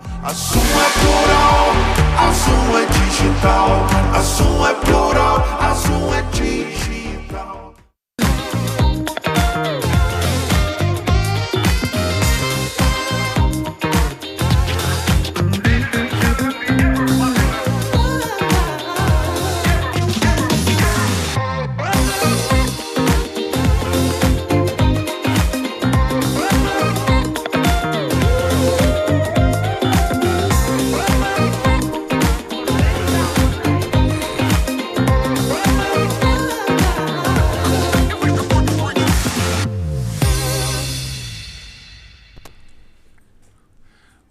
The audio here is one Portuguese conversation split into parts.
A Zoom é plural, a Zoom é digital. A Zoom é plural, a Zoom é digital.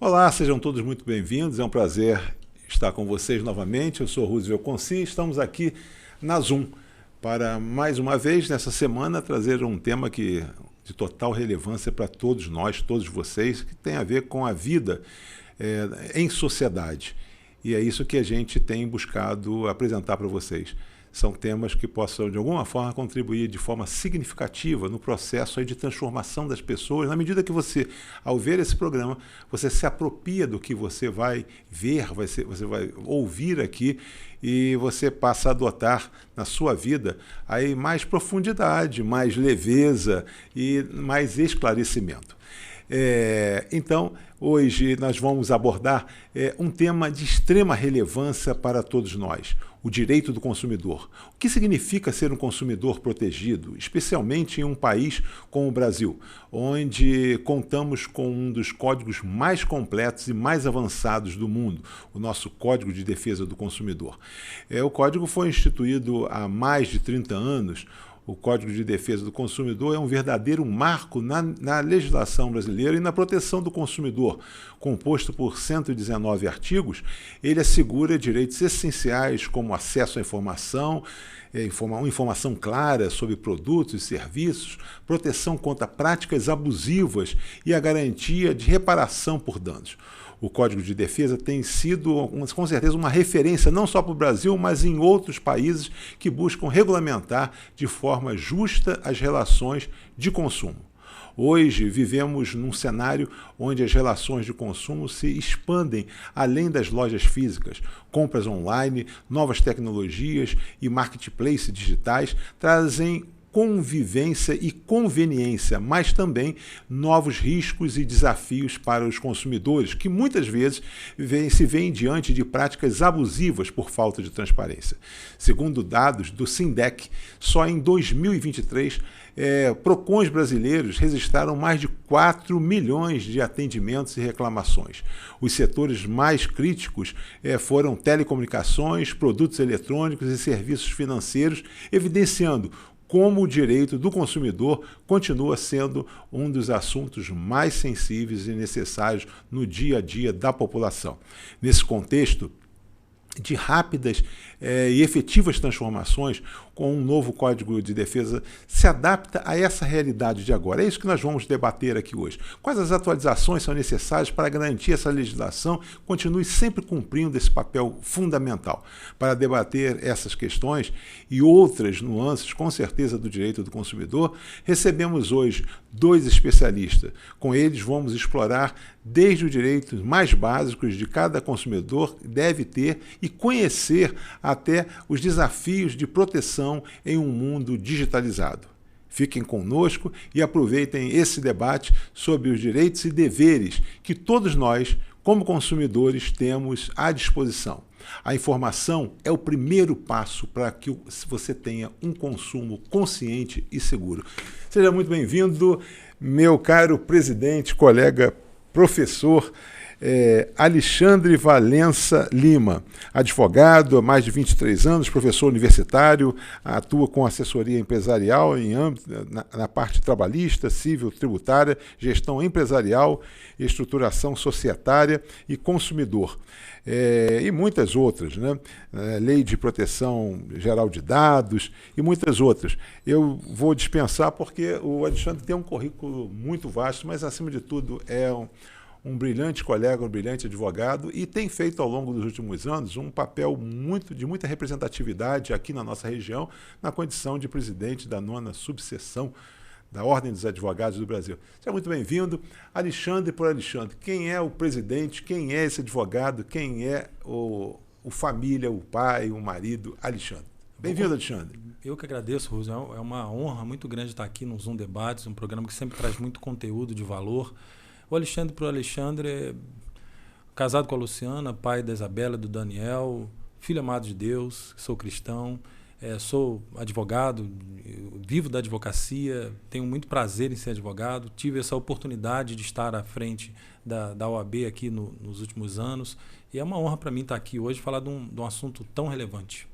Olá, sejam todos muito bem-vindos, é um prazer estar com vocês novamente. Eu sou Roosevelt Conci e estamos aqui na Zoom para, mais uma vez, nessa semana, trazer um tema de total relevância para todos nós, todos vocês, que tem a ver com a vida em sociedade. E é isso que a gente tem buscado apresentar para vocês. São temas que possam, de alguma forma, contribuir de forma significativa no processo aí de transformação das pessoas, na medida que você, ao ver esse programa, você se apropria do que você vai ver, você vai ouvir aqui e você passa a adotar na sua vida aí mais profundidade, mais leveza e mais esclarecimento. Então, hoje nós vamos abordar um tema de extrema relevância para todos nós, o direito do consumidor. O que significa ser um consumidor protegido, especialmente em um país como o Brasil, onde contamos com um dos códigos mais completos e mais avançados do mundo, o nosso Código de Defesa do Consumidor. O código foi instituído há mais de 30 anos. O Código de Defesa do Consumidor é um verdadeiro marco na legislação brasileira e na proteção do consumidor. Composto por 119 artigos, ele assegura direitos essenciais como acesso à informação, informação clara sobre produtos e serviços, proteção contra práticas abusivas e a garantia de reparação por danos. O Código de Defesa tem sido, com certeza, uma referência não só para o Brasil, mas em outros países que buscam regulamentar de forma justa as relações de consumo. Hoje vivemos num cenário onde as relações de consumo se expandem além das lojas físicas. Compras online, novas tecnologias e marketplaces digitais trazem convivência e conveniência, mas também novos riscos e desafios para os consumidores, que muitas vezes se veem diante de práticas abusivas por falta de transparência. Segundo dados do SINDEC, só em 2023, PROCONs brasileiros registraram mais de 4 milhões de atendimentos e reclamações. Os setores mais críticos foram telecomunicações, produtos eletrônicos e serviços financeiros, evidenciando como o direito do consumidor continua sendo um dos assuntos mais sensíveis e necessários no dia a dia da população. Nesse contexto de rápidas e efetivas transformações, com um novo Código de Defesa, se adapta a essa realidade de agora. É isso que nós vamos debater aqui hoje. Quais as atualizações são necessárias para garantir essa legislação continue sempre cumprindo esse papel fundamental? Para debater essas questões e outras nuances, com certeza, do direito do consumidor, recebemos hoje 2 especialistas. Com eles vamos explorar desde os direitos mais básicos de cada consumidor deve ter e conhecer até os desafios de proteção em um mundo digitalizado. Fiquem conosco e aproveitem esse debate sobre os direitos e deveres que todos nós, como consumidores, temos à disposição. A informação é o primeiro passo para que você tenha um consumo consciente e seguro. Seja muito bem-vindo, meu caro presidente, colega, professor Alexandre Valença Lima, advogado há mais de 23 anos, professor universitário, atua com assessoria empresarial na parte trabalhista, civil, tributária, gestão empresarial, estruturação societária e consumidor. E muitas outras, né? Lei de proteção geral de dados e muitas outras. Eu vou dispensar porque o Alexandre tem um currículo muito vasto, mas, acima de tudo, é um brilhante colega, um brilhante advogado e tem feito ao longo dos últimos anos um papel de muita representatividade aqui na nossa região, na condição de presidente da 9ª subseção da Ordem dos Advogados do Brasil. Seja muito bem-vindo. Alexandre por Alexandre. Quem é o presidente? Quem é esse advogado? Quem é o família, o pai, o marido, Alexandre? Bem-vindo, Alexandre. Eu que agradeço, Rúsio. É uma honra muito grande estar aqui no Zoom Debates, um programa que sempre traz muito conteúdo de valor. O Alexandre por Alexandre é casado com a Luciana, pai da Isabela e do Daniel, filho amado de Deus, sou cristão, sou advogado, vivo da advocacia, tenho muito prazer em ser advogado, tive essa oportunidade de estar à frente da OAB aqui nos últimos anos, e é uma honra para mim estar aqui hoje e falar de um assunto tão relevante.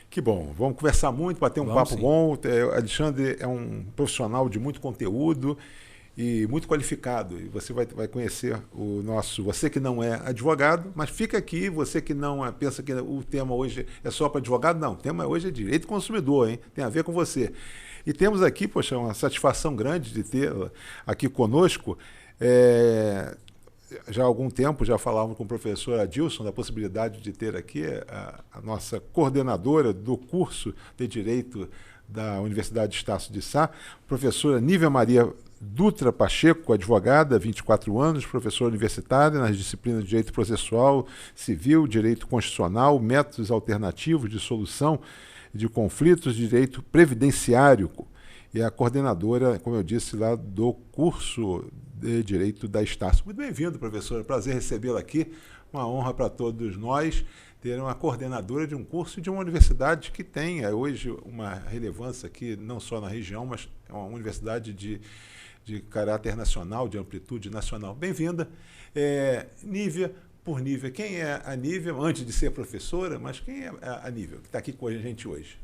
Que bom, vamos conversar muito, bater um papo bom. Alexandre é um profissional de muito conteúdo e muito qualificado. E você vai conhecer você que não é advogado, mas fica aqui, você que não pensa que o tema hoje é só para advogado, não, o tema hoje é direito do consumidor, hein? Tem a ver com você. E temos aqui, poxa, uma satisfação grande de ter aqui conosco. Já há algum tempo já falávamos com o professor Adilson da possibilidade de ter aqui a nossa coordenadora do curso de Direito da Universidade de Estácio de Sá, professora Nívia Maria Dutra Pacheco, advogada, 24 anos, professora universitária nas disciplinas de Direito Processual, Civil, Direito Constitucional, Métodos Alternativos de Solução de Conflitos, Direito Previdenciário, e a coordenadora, como eu disse, lá do curso de Direito da Estácio. Muito bem-vindo, professora. Prazer recebê-la aqui. Uma honra para todos nós ter uma coordenadora de um curso de uma universidade que tem hoje uma relevância aqui, não só na região, mas é uma universidade de caráter nacional, de amplitude nacional. Bem-vinda. Nívia por Nívia. Quem é a Nívia, antes de ser professora, mas quem é a Nívia, que está aqui com a gente hoje?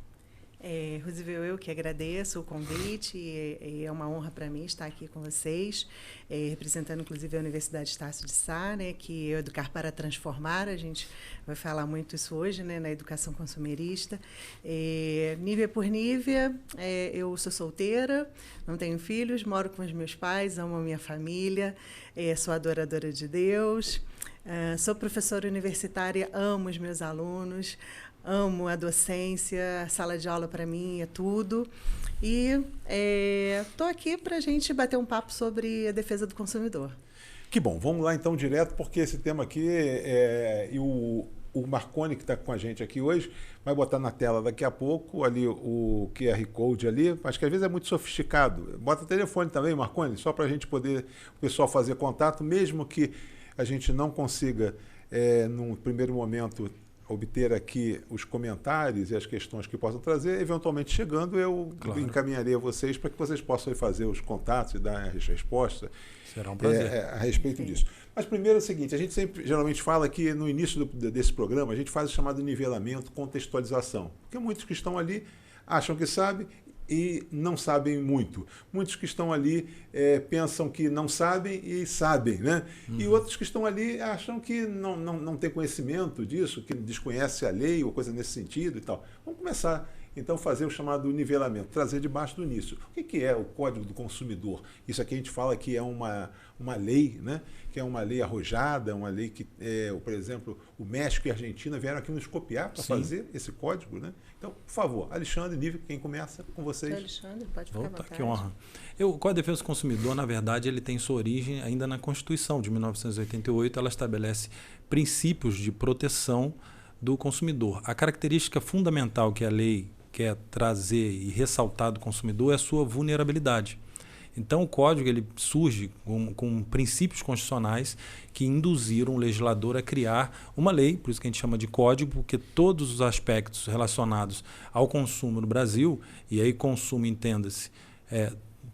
Roosevelt, eu que agradeço o convite, e é uma honra para mim estar aqui com vocês, representando inclusive a Universidade de Estácio de Sá, né, que é Educar para Transformar. A gente vai falar muito isso hoje, né, na educação consumerista. Nívia por Nívia, eu sou solteira, não tenho filhos, moro com os meus pais, amo a minha família, sou adoradora de Deus, sou professora universitária, amo os meus alunos, amo a docência, a sala de aula para mim é tudo. E estou aqui para a gente bater um papo sobre a defesa do consumidor. Que bom, vamos lá então direto, porque esse tema aqui e o Marconi, que está com a gente aqui hoje, vai botar na tela daqui a pouco ali o QR Code ali, acho que às vezes é muito sofisticado. Bota o telefone também, Marconi, só para a gente poder, o pessoal fazer contato, mesmo que a gente não consiga, num primeiro momento, obter aqui os comentários e as questões que possam trazer, eventualmente chegando, eu encaminharei a vocês para que vocês possam fazer os contatos e dar as respostas. Será um prazer. A respeito disso. Mas primeiro é o seguinte, a gente sempre geralmente fala que no início desse programa a gente faz o chamado nivelamento, contextualização, porque muitos que estão ali acham que sabem e não sabem muito. Muitos que estão ali pensam que não sabem e sabem, né? E outros que estão ali acham que não têm conhecimento disso, que desconhece a lei ou coisa nesse sentido e tal. Vamos começar, então, a fazer o chamado nivelamento, trazer debaixo do início. O que é o Código do Consumidor? Isso aqui a gente fala que é uma lei, né? Que é uma lei arrojada, uma lei que, por exemplo, o México e a Argentina vieram aqui nos copiar para fazer esse código, né? Então, por favor, Alexandre, Nívia, quem começa com vocês? Alexandre, pode ficar à vontade. Que honra. O Código de Defesa do Consumidor, na verdade, ele tem sua origem ainda na Constituição de 1988. Ela estabelece princípios de proteção do consumidor. A característica fundamental que a lei quer trazer e ressaltar do consumidor é a sua vulnerabilidade. Então, o Código ele surge com princípios constitucionais que induziram o legislador a criar uma lei, por isso que a gente chama de Código, porque todos os aspectos relacionados ao consumo no Brasil, e aí consumo, entenda-se,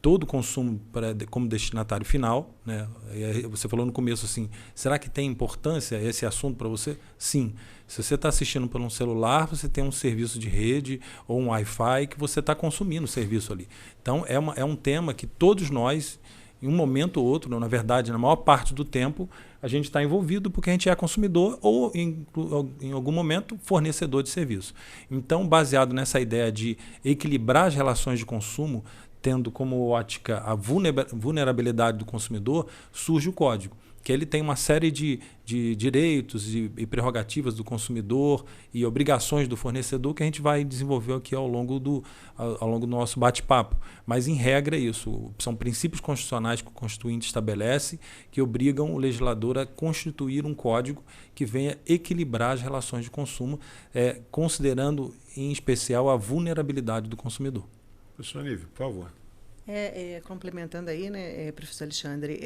todo o consumo como destinatário final, né? E aí você falou no começo assim, será que tem importância esse assunto para você? Sim. Se você está assistindo por um celular, você tem um serviço de rede ou um Wi-Fi que você está consumindo o serviço ali. Então, é um tema que todos nós, em um momento ou outro, na verdade, na maior parte do tempo, a gente está envolvido porque a gente é consumidor ou, em algum momento, fornecedor de serviço. Então, baseado nessa ideia de equilibrar as relações de consumo, tendo como ótica a vulnerabilidade do consumidor, surge o Código. que ele tem uma série de direitos e prerrogativas do consumidor e obrigações do fornecedor que a gente vai desenvolver aqui ao longo do nosso bate-papo. Mas, em regra, é isso. São princípios constitucionais que o Constituinte estabelece que obrigam o legislador a constituir um código que venha equilibrar as relações de consumo, considerando, em especial, a vulnerabilidade do consumidor. Professor Nível, por favor. Complementando aí, né, professor Alexandre,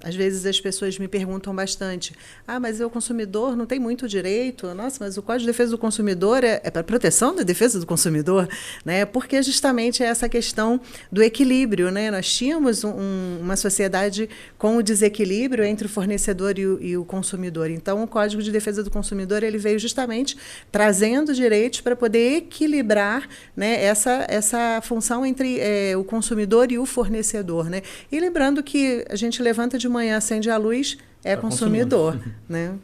às vezes as pessoas me perguntam bastante, mas o consumidor não tem muito direito, nossa, mas o Código de Defesa do Consumidor é para proteção da defesa do consumidor, né, porque justamente é essa questão do equilíbrio, né, nós tínhamos uma sociedade com o desequilíbrio entre o fornecedor e o consumidor, então o Código de Defesa do Consumidor ele veio justamente trazendo direitos para poder equilibrar, né, essa função entre o consumidor e o fornecedor, né? E lembrando que a gente levanta de manhã, acende a luz, é consumidor, né?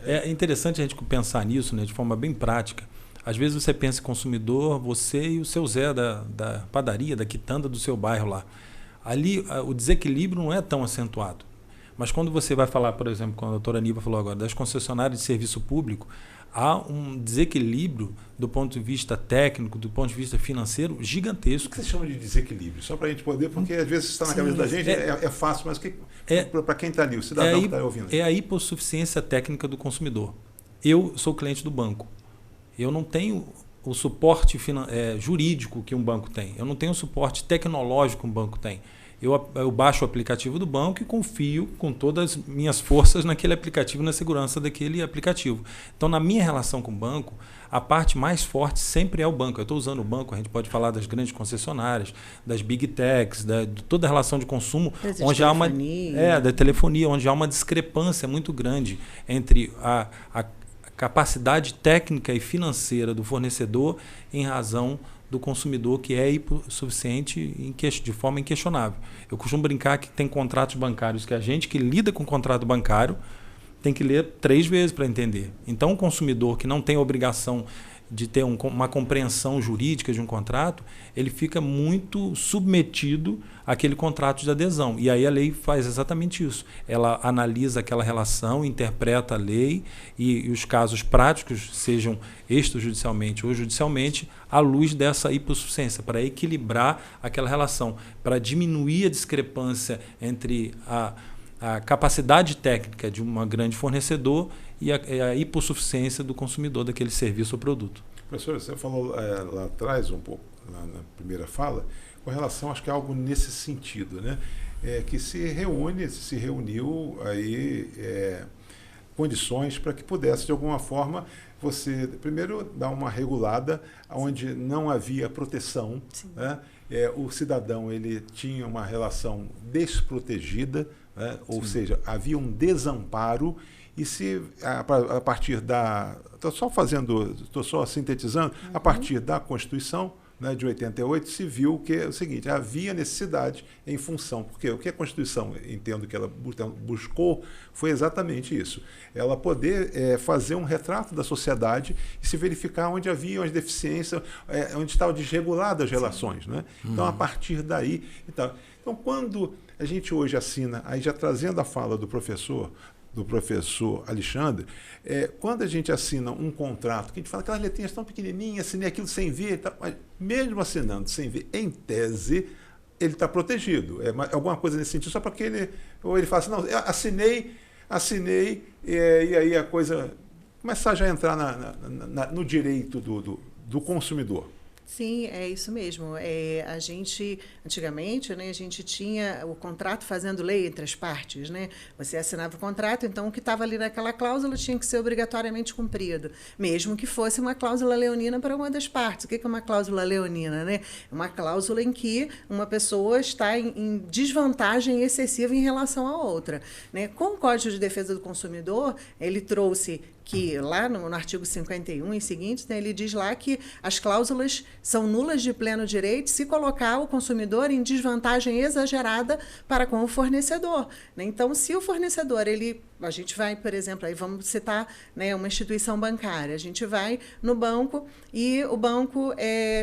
É interessante a gente pensar nisso, né, de forma bem prática. Às vezes você pensa em consumidor, você e o seu Zé da padaria, da quitanda do seu bairro lá. Ali o desequilíbrio não é tão acentuado. Mas quando você vai falar, por exemplo, como a doutora Aníbal falou agora, das concessionárias de serviço público, há um desequilíbrio do ponto de vista técnico, do ponto de vista financeiro, gigantesco. O que você chama de desequilíbrio? Só para a gente poder, porque às vezes está na cabeça da gente, é fácil, mas para quem está ali, o cidadão que está ouvindo? É a hipossuficiência técnica do consumidor. Eu sou cliente do banco. Eu não tenho o suporte jurídico que um banco tem. Eu não tenho o suporte tecnológico que um banco tem. Eu baixo o aplicativo do banco e confio com todas as minhas forças naquele aplicativo, na segurança daquele aplicativo. Então, na minha relação com o banco, a parte mais forte sempre é o banco. Eu estou usando o banco, a gente pode falar das grandes concessionárias, das big techs, de toda a relação de consumo, onde há da telefonia, onde há uma discrepância muito grande entre a capacidade técnica e financeira do fornecedor em razão do consumidor, que é hipossuficiente de forma inquestionável. Eu costumo brincar que tem contratos bancários que a gente que lida com o contrato bancário tem que ler 3 vezes para entender. Então, o consumidor que não tem a obrigação de ter uma compreensão jurídica de um contrato, ele fica muito submetido àquele contrato de adesão. E aí a lei faz exatamente isso. Ela analisa aquela relação, interpreta a lei e os casos práticos, sejam extrajudicialmente ou judicialmente, à luz dessa hipossuficiência, para equilibrar aquela relação, para diminuir a discrepância entre a capacidade técnica de um grande fornecedor e a hipossuficiência do consumidor daquele serviço ou produto. Professor, você falou lá atrás, um pouco, na primeira fala, com relação, acho que é algo nesse sentido, né? Que se reuniu aí condições para que pudesse, de alguma forma, você, primeiro, dar uma regulada onde não havia proteção, né? O cidadão ele tinha uma relação desprotegida, né? Ou seja, havia um desamparo. E se a partir da... Estou só sintetizando, a partir da Constituição, né, de 88, se viu que é o seguinte, havia necessidade em função, porque o que a Constituição, entendo que ela buscou, foi exatamente isso. Ela poder fazer um retrato da sociedade e se verificar onde havia as deficiências, onde estavam desreguladas as relações. Né? Então, a partir daí... Então, quando a gente hoje assina, aí já trazendo a fala do professor Alexandre, quando a gente assina um contrato, que a gente fala aquelas letrinhas tão pequenininhas, assinei aquilo sem ver, tá, mas mesmo assinando sem ver, em tese, ele está protegido. Alguma coisa nesse sentido, só para que ele fala assim, não, assinei, e aí a coisa começar já a entrar no direito do consumidor. Sim, é isso mesmo. A gente, antigamente, né, a gente tinha o contrato fazendo lei entre as partes, né? Você assinava o contrato, então o que estava ali naquela cláusula tinha que ser obrigatoriamente cumprido, mesmo que fosse uma cláusula leonina para uma das partes. O que é uma cláusula leonina, né? Uma cláusula em que uma pessoa está em desvantagem excessiva em relação à outra, né? Com o Código de Defesa do Consumidor, ele trouxe que lá no artigo 51 e seguintes, né, ele diz lá que as cláusulas são nulas de pleno direito se colocar o consumidor em desvantagem exagerada para com o fornecedor, né? Então, se o fornecedor, a gente vai, por exemplo, aí vamos citar, né, uma instituição bancária, a gente vai no banco e o banco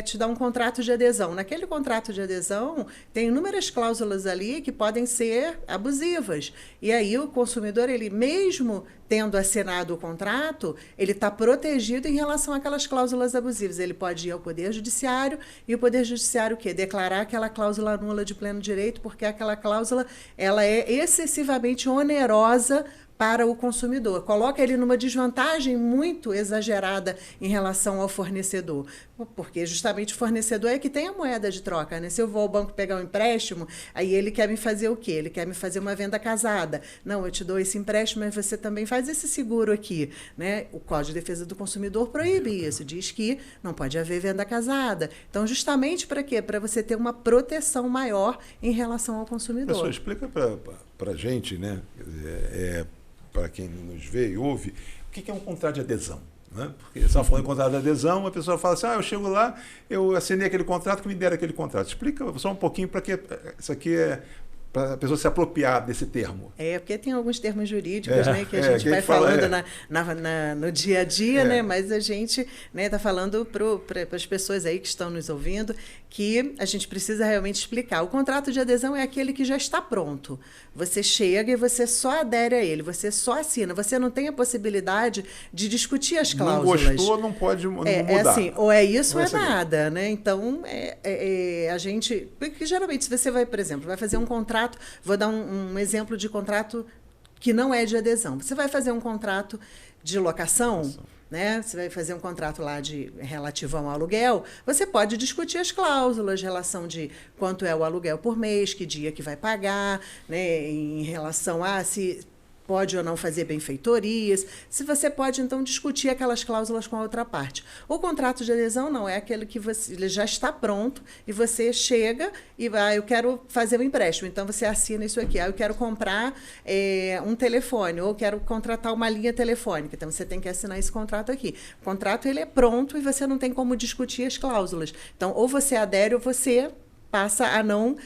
te dá um contrato de adesão. Naquele contrato de adesão tem inúmeras cláusulas ali que podem ser abusivas. E aí o consumidor, ele mesmo tendo assinado o contrato, ele está protegido em relação àquelas cláusulas abusivas. Ele pode ir ao Poder Judiciário e o Poder Judiciário o quê? Declarar aquela cláusula nula de pleno direito, porque aquela cláusula ela é excessivamente onerosa para o consumidor. Coloca ele numa desvantagem muito exagerada em relação ao fornecedor, porque justamente o fornecedor é que tem a moeda de troca, né? Se eu vou ao banco pegar um empréstimo, aí ele quer me fazer o quê? Ele quer me fazer uma venda casada. Não, eu te dou esse empréstimo, mas você também faz esse seguro aqui, né? O Código de Defesa do Consumidor proíbe isso, diz que não pode haver venda casada. Então, justamente para quê? Para você ter uma proteção maior em relação ao consumidor. Professor, explica para a gente, né? Para quem nos vê e ouve, o que é um contrato de adesão? Né? Porque só falando em contrato de adesão, a pessoa fala assim, eu chego lá, eu assinei aquele contrato que me deram aquele contrato. Explica só um pouquinho para que isso aqui é para a pessoa se apropriar desse termo. Porque tem alguns termos jurídicos, né, que a gente vai falando no dia a dia, né, mas a gente está falando para as pessoas aí que estão nos ouvindo que a gente precisa realmente explicar. O contrato de adesão é aquele que já está pronto. Você chega e você só adere a ele, você só assina. Você não tem a possibilidade de discutir as cláusulas. Não gostou, não pode mudar. É assim, ou é isso ou é nada, né? Então, a gente... Porque geralmente, se você vai, por exemplo, vai fazer um contrato, vou dar um exemplo de contrato que não é de adesão. Você vai fazer um contrato de locação, né? Você vai fazer um contrato lá relativo a um aluguel, você pode discutir as cláusulas, relação de quanto é o aluguel por mês, que dia que vai pagar, né? Em relação a se pode ou não fazer benfeitorias, se você pode, então, discutir aquelas cláusulas com a outra parte. O contrato de adesão não, é aquele que ele já está pronto e você chega e vai, eu quero fazer um empréstimo, então você assina isso aqui, eu quero comprar um telefone, ou quero contratar uma linha telefônica, então você tem que assinar esse contrato aqui. O contrato, ele é pronto e você não tem como discutir as cláusulas. Então, ou você adere ou você passa a não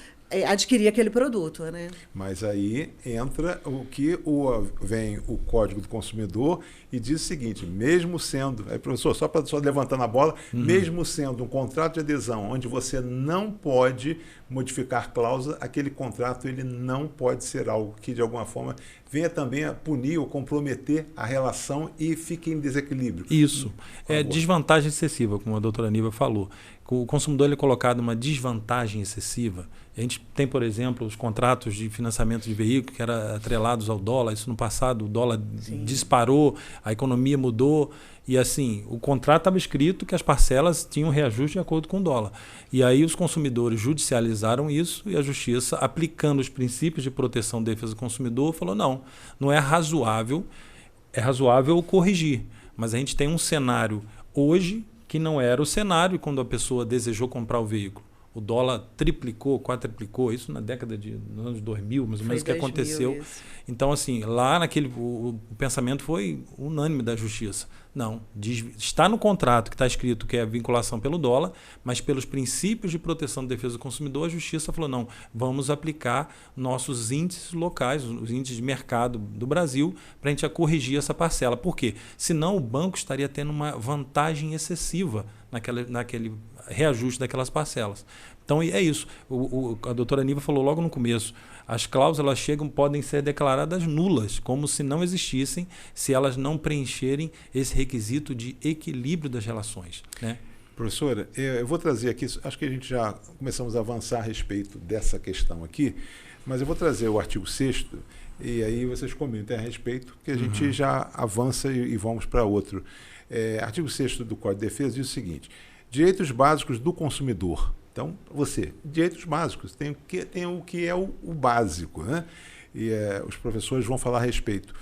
adquirir aquele produto, né? Mas aí entra vem o Código do Consumidor e diz o seguinte, mesmo sendo, professor, só levantando a bola, mesmo sendo um contrato de adesão onde você não pode modificar cláusula, aquele contrato ele não pode ser algo que de alguma forma venha também a punir ou comprometer a relação e fique em desequilíbrio. Isso. É desvantagem excessiva, como a doutora Aníbal falou. O consumidor ele é colocado numa desvantagem excessiva. A gente tem, por exemplo, os contratos de financiamento de veículo que eram atrelados ao dólar. Isso no passado, o dólar disparou, a economia mudou. E assim, o contrato estava escrito que as parcelas tinham reajuste de acordo com o dólar. E aí os consumidores judicializaram isso e a Justiça, aplicando os princípios de proteção e defesa do consumidor, falou, não é razoável corrigir. Mas a gente tem um cenário hoje que não era o cenário quando a pessoa desejou comprar o veículo. O dólar triplicou, quadruplicou, isso na década nos anos 2000, mais ou menos, que aconteceu. Isso. Então, assim, lá o pensamento foi unânime da Justiça. Não, está no contrato que está escrito que é a vinculação pelo dólar, mas pelos princípios de proteção e defesa do consumidor, a Justiça falou, não, vamos aplicar nossos índices locais, os índices de mercado do Brasil, para a gente corrigir essa parcela. Por quê? Senão o banco estaria tendo uma vantagem excessiva naquele reajuste daquelas parcelas. Então, é isso. A doutora Aníbal falou logo no começo, as cláusulas podem ser declaradas nulas, como se não existissem, se elas não preencherem esse requisito de equilíbrio das relações, né? Professora, eu vou trazer aqui, acho que a gente já começamos a avançar a respeito dessa questão aqui, mas eu vou trazer o artigo 6º e aí vocês comentem a respeito, que a gente já avança e vamos para outro. Artigo 6º do Código de Defesa diz o seguinte, direitos básicos do consumidor. Então, direitos básicos, tem o que é o básico, né? E os professores vão falar a respeito.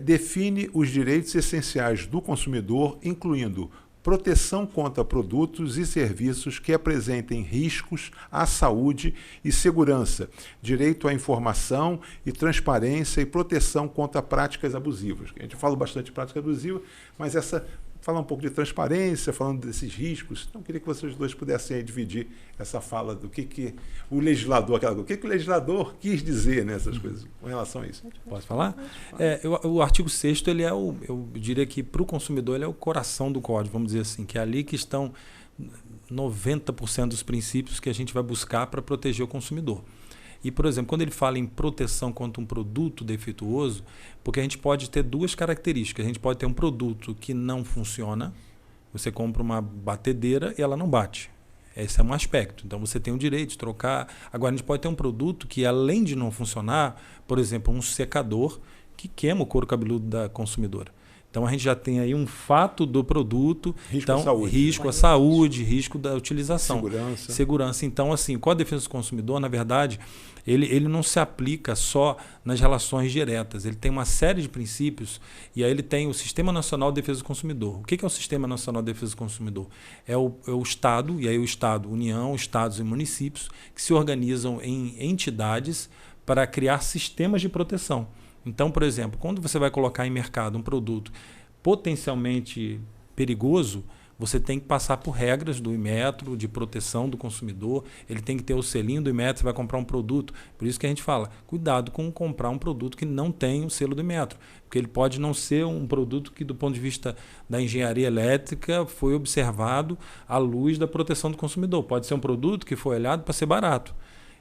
Define os direitos essenciais do consumidor, incluindo proteção contra produtos e serviços que apresentem riscos à saúde e segurança, direito à informação e transparência e proteção contra práticas abusivas. A gente fala bastante de prática abusiva, mas falar um pouco de transparência, falando desses riscos. Então, eu queria que vocês dois pudessem aí dividir essa fala do que o legislador, o que o legislador quis dizer nessas coisas com relação a isso. Posso falar? O artigo 6º, ele é eu diria que para o consumidor ele é o coração do código, vamos dizer assim, que é ali que estão 90% dos princípios que a gente vai buscar para proteger o consumidor. E, por exemplo, quando ele fala em proteção contra um produto defeituoso, porque a gente pode ter duas características. A gente pode ter um produto que não funciona, você compra uma batedeira e ela não bate. Esse é um aspecto. Então, você tem o direito de trocar. Agora, a gente pode ter um produto que, além de não funcionar, por exemplo, um secador que queima o couro cabeludo da consumidora. Então, a gente já tem aí um fato do produto, Risco à saúde. Risco à saúde, risco da utilização. Segurança. Então, assim, com a defesa do consumidor, na verdade, ele não se aplica só nas relações diretas. Ele tem uma série de princípios e aí ele tem o Sistema Nacional de Defesa do Consumidor. O que é o Sistema Nacional de Defesa do Consumidor? É o Estado, e aí o Estado, União, Estados e municípios, que se organizam em entidades para criar sistemas de proteção. Então, por exemplo, quando você vai colocar em mercado um produto potencialmente perigoso, você tem que passar por regras do Inmetro, de proteção do consumidor, ele tem que ter o selinho do Inmetro, você vai comprar um produto. Por isso que a gente fala, cuidado com comprar um produto que não tem o selo do Inmetro, porque ele pode não ser um produto que, do ponto de vista da engenharia elétrica, foi observado à luz da proteção do consumidor. Pode ser um produto que foi olhado para ser barato.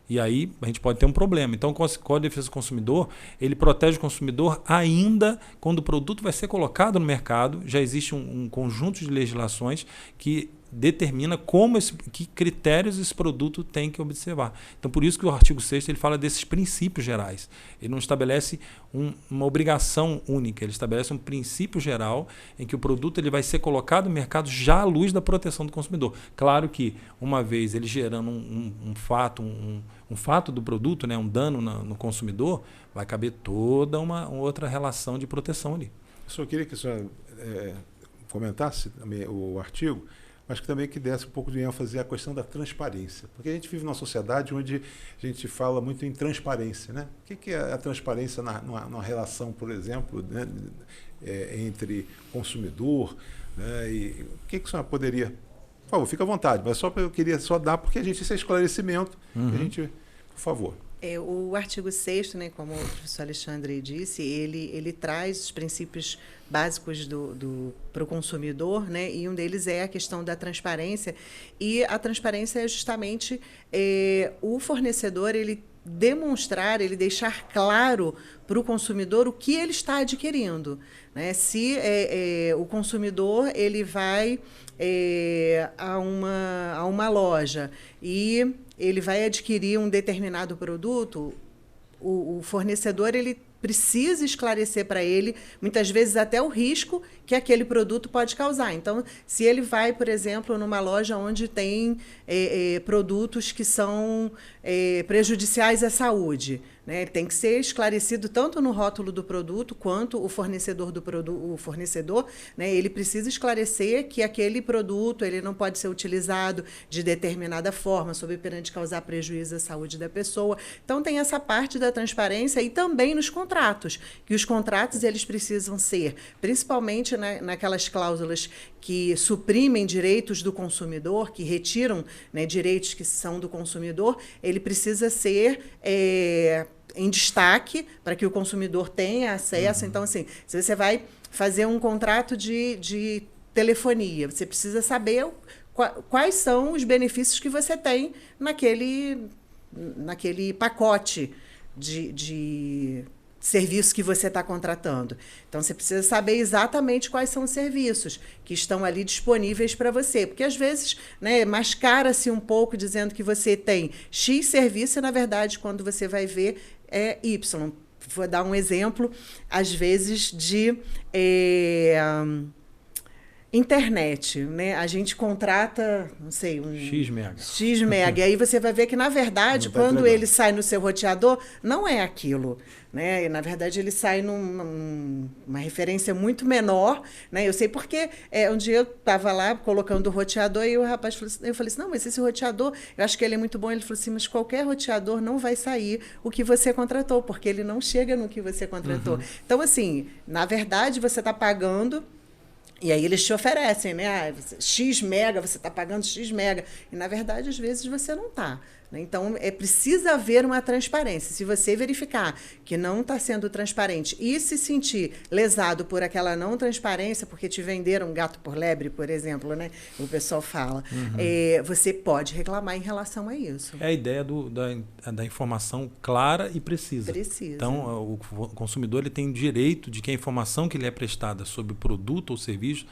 E aí a gente pode ter um problema. Então, o Código de Defesa do Consumidor, ele protege o consumidor ainda quando o produto vai ser colocado no mercado. Já existe um conjunto de legislações que determina que critérios esse produto tem que observar. Então, por isso que o artigo 6º ele fala desses princípios gerais. Ele não estabelece uma obrigação única, ele estabelece um princípio geral em que o produto ele vai ser colocado no mercado já à luz da proteção do consumidor. Claro que, uma vez ele gerando um fato do produto, né, um dano no consumidor, vai caber toda uma outra relação de proteção ali. Eu só queria que o senhor comentasse também o artigo, mas que também que desse um pouco de ênfase à questão da transparência. Porque a gente vive numa sociedade onde a gente fala muito em transparência. Né? O que é a transparência numa relação, por exemplo, né, entre consumidor? Né, e o que o senhor poderia... Por favor, fica à vontade, mas eu queria só dar, porque esse é esclarecimento. A gente, por favor. O artigo 6º, né, como o professor Alexandre disse, ele traz os princípios básicos para o consumidor, né, e um deles é a questão da transparência. E a transparência é justamente o fornecedor ele deixar claro para o consumidor o que ele está adquirindo. Né? Se o consumidor ele vai a uma loja e ele vai adquirir um determinado produto, o fornecedor ele precisa esclarecer para ele, muitas vezes até o risco que aquele produto pode causar. Então, se ele vai, por exemplo, numa loja onde tem produtos que são prejudiciais à saúde, né? Tem que ser esclarecido tanto no rótulo do produto quanto o fornecedor né? Ele precisa esclarecer que aquele produto ele não pode ser utilizado de determinada forma, sob pena de causar prejuízo à saúde da pessoa. Então, tem essa parte da transparência e também nos contratos, que os contratos eles precisam ser, principalmente naquelas cláusulas que suprimem direitos do consumidor, que retiram, né, direitos que são do consumidor, ele precisa ser em destaque para que o consumidor tenha acesso. Então, assim, se você vai fazer um contrato de telefonia, você precisa saber quais são os benefícios que você tem naquele pacote de serviço que você está contratando. Então, você precisa saber exatamente quais são os serviços que estão ali disponíveis para você. Porque, às vezes, né, mascara-se um pouco dizendo que você tem X serviço e, na verdade, quando você vai ver, é Y. Vou dar um exemplo, às vezes, de internet, né? A gente contrata, não sei, X mega. E aí você vai ver que, na verdade, quando ele sai no seu roteador, não é aquilo. Né? E, na verdade, ele sai numa referência muito menor. Né? Eu sei porque um dia eu estava lá colocando o roteador e o rapaz falou assim, eu falei assim, não, mas esse roteador, eu acho que ele é muito bom. Ele falou assim, mas qualquer roteador não vai sair o que você contratou, porque ele não chega no que você contratou. Então, assim, na verdade, você está pagando E aí eles te oferecem, né? X mega, você está pagando X mega. E, na verdade, às vezes você não está. Né? Então, precisa haver uma transparência. Se você verificar que não está sendo transparente e se sentir lesado por aquela não transparência, porque te venderam gato por lebre, por exemplo, né? O pessoal fala, você pode reclamar em relação a isso. É a ideia da informação clara e precisa. Então, o consumidor ele tem direito de que a informação que lhe é prestada sobre o produto ou serviço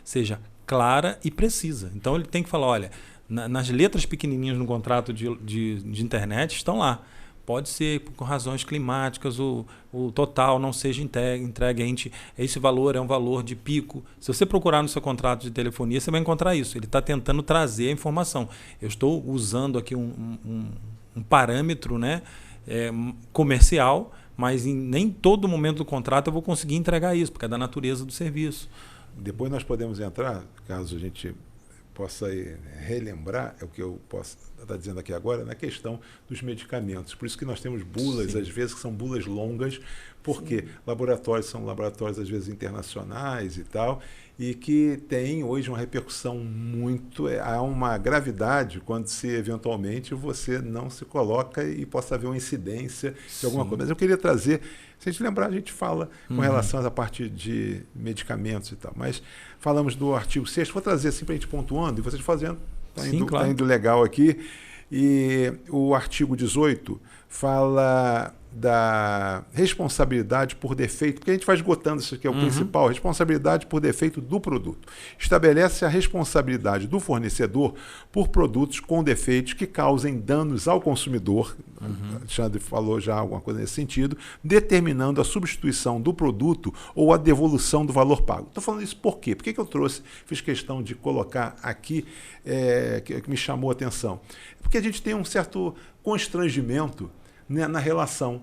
seja clara e precisa. Então, ele tem que falar, olha, nas letras pequenininhas no contrato de internet estão lá. Pode ser por razões climáticas, o total não seja entregue. Esse valor é um valor de pico. Se você procurar no seu contrato de telefonia, você vai encontrar isso. Ele está tentando trazer a informação. Eu estou usando aqui um parâmetro, né, comercial, mas em nem todo momento do contrato eu vou conseguir entregar isso, porque é da natureza do serviço. Depois nós podemos entrar, caso a gente possa relembrar, é o que eu posso estar dizendo aqui agora, na questão dos medicamentos. Por isso que nós temos bulas, às vezes, que são bulas longas, porque laboratórios são laboratórios, às vezes, internacionais e tal, e que tem hoje uma repercussão muito... há uma gravidade quando se, eventualmente, você não se coloca e possa haver uma incidência de alguma coisa. Mas eu queria trazer... Se a gente lembrar, a gente fala com relação à parte de medicamentos e tal. Mas falamos do artigo 6º. Vou trazer assim para a gente pontuando e vocês fazendo. Está indo legal aqui. E o artigo 18 fala da responsabilidade por defeito, porque a gente vai esgotando isso aqui, é o principal, responsabilidade por defeito do produto. Estabelece a responsabilidade do fornecedor por produtos com defeitos que causem danos ao consumidor, Alexandre falou já alguma coisa nesse sentido, determinando a substituição do produto ou a devolução do valor pago. Estou falando isso por quê? Por que eu fiz questão de colocar aqui, que me chamou a atenção? Porque a gente tem um certo constrangimento, né, na relação.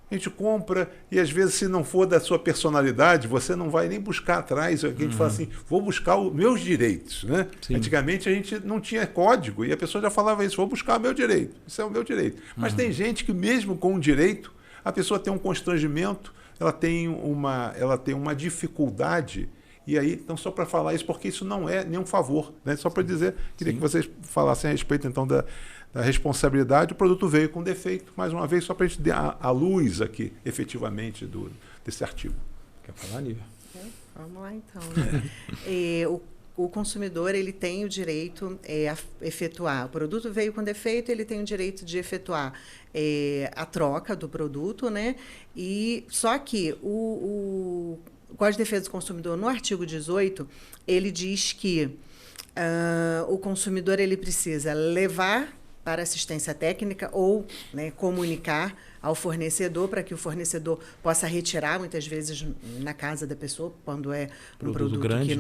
A gente compra e, às vezes, se não for da sua personalidade, você não vai nem buscar atrás. A gente fala assim, vou buscar os meus direitos. Né? Antigamente, a gente não tinha código e a pessoa já falava isso, vou buscar o meu direito. Isso é o meu direito. Mas tem gente que, mesmo com o direito, a pessoa tem um constrangimento, ela tem uma dificuldade. E aí, então, só para falar isso, porque isso não é nenhum favor. Né? Só para dizer, queria que vocês falassem a respeito, então, da responsabilidade. O produto veio com defeito, mais uma vez, só para a gente dar a luz aqui, efetivamente, desse artigo. Quer falar, Nívia? Vamos lá, então. Né? O consumidor ele tem o direito a efetuar. O produto veio com defeito, ele tem o direito de efetuar a troca do produto, né? E só que o Código de Defesa do Consumidor, no artigo 18, ele diz que o consumidor ele precisa levar para assistência técnica ou, né, comunicar ao fornecedor para que o fornecedor possa retirar, muitas vezes, na casa da pessoa, quando é um produto grande,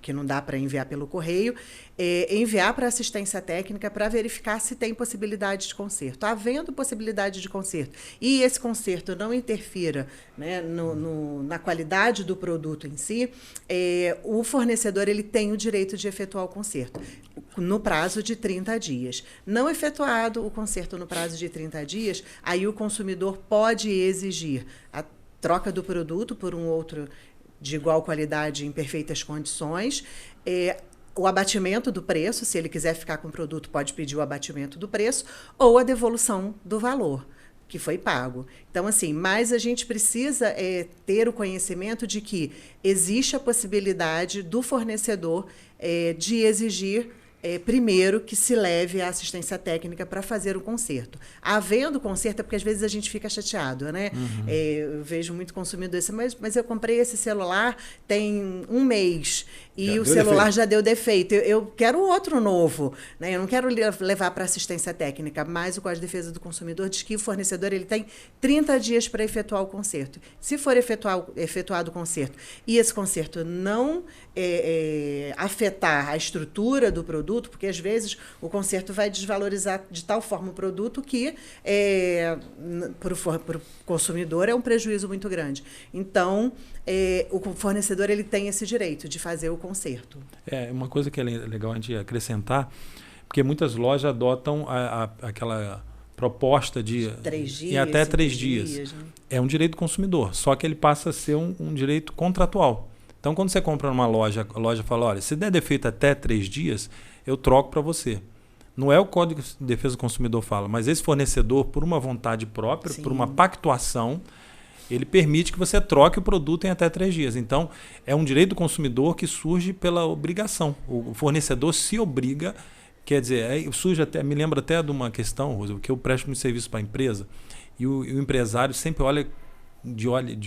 que não dá para enviar pelo correio, enviar para assistência técnica para verificar se tem possibilidade de conserto. Havendo possibilidade de conserto e esse conserto não interfira, né, na qualidade do produto em si, o fornecedor ele tem o direito de efetuar o conserto no prazo de 30 dias. Não efetuado o conserto no prazo de 30 dias, aí o consumidor pode exigir a troca do produto por um outro de igual qualidade em perfeitas condições, o abatimento do preço, se ele quiser ficar com o produto, pode pedir o abatimento do preço ou a devolução do valor que foi pago. Então, assim, mas a gente precisa ter o conhecimento de que existe a possibilidade do fornecedor de exigir primeiro que se leve a assistência técnica para fazer o conserto. Havendo conserto, é porque às vezes a gente fica chateado, né? Eu vejo muito consumidor assim, mas eu comprei esse celular tem um mês e o celular já deu defeito. Eu quero outro novo, né? Eu não quero levar para assistência técnica, mas o Código de Defesa do Consumidor diz que o fornecedor ele tem 30 dias para efetuar o conserto. Se for efetuado o conserto e esse conserto não afetar a estrutura do produto, porque às vezes o conserto vai desvalorizar de tal forma o produto que para o consumidor é um prejuízo muito grande. Então, o fornecedor ele tem esse direito de fazer o conserto. Uma coisa que é legal a gente acrescentar, porque muitas lojas adotam aquela proposta de 3 dias, em até 3 dias. Né? É um direito do consumidor, só que ele passa a ser um direito contratual. Então, quando você compra numa loja, a loja fala, olha, se der defeito até 3 dias, eu troco para você. Não é o Código de Defesa do Consumidor fala, mas esse fornecedor, por uma vontade própria, Sim. por uma pactuação, ele permite que você troque o produto em até 3 dias. Então, é um direito do consumidor que surge pela obrigação. O fornecedor se obriga, quer dizer, surge até, me lembra até de uma questão, Rosa, que eu presto muito serviço para a empresa e o empresário sempre olha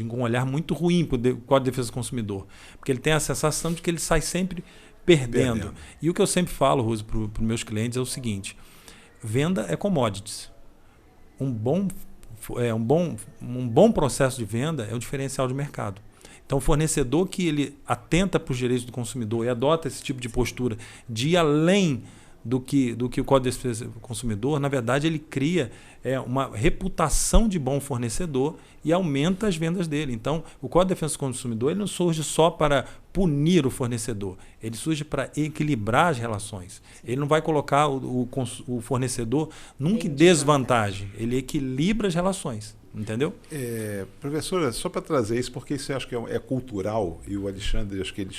com um olhar muito ruim para o Código de Defesa do Consumidor, porque ele tem a sensação de que ele sai sempre perdendo. E o que eu sempre falo, Rosa, para os meus clientes é o seguinte: venda é commodities. Um bom processo de venda é o diferencial de mercado. Então, o fornecedor que ele atenta para os direitos do consumidor e adota esse tipo de postura de ir além do que o Código de Defesa do Consumidor, na verdade, ele cria uma reputação de bom fornecedor e aumenta as vendas dele. Então, o Código de Defesa do Consumidor ele não surge só para punir o fornecedor, ele surge para equilibrar as relações. Ele não vai colocar o fornecedor nunca em desvantagem, ele equilibra as relações. Entendeu? Professora, só para trazer isso, porque isso eu acho que é cultural, e o Alexandre, acho que ele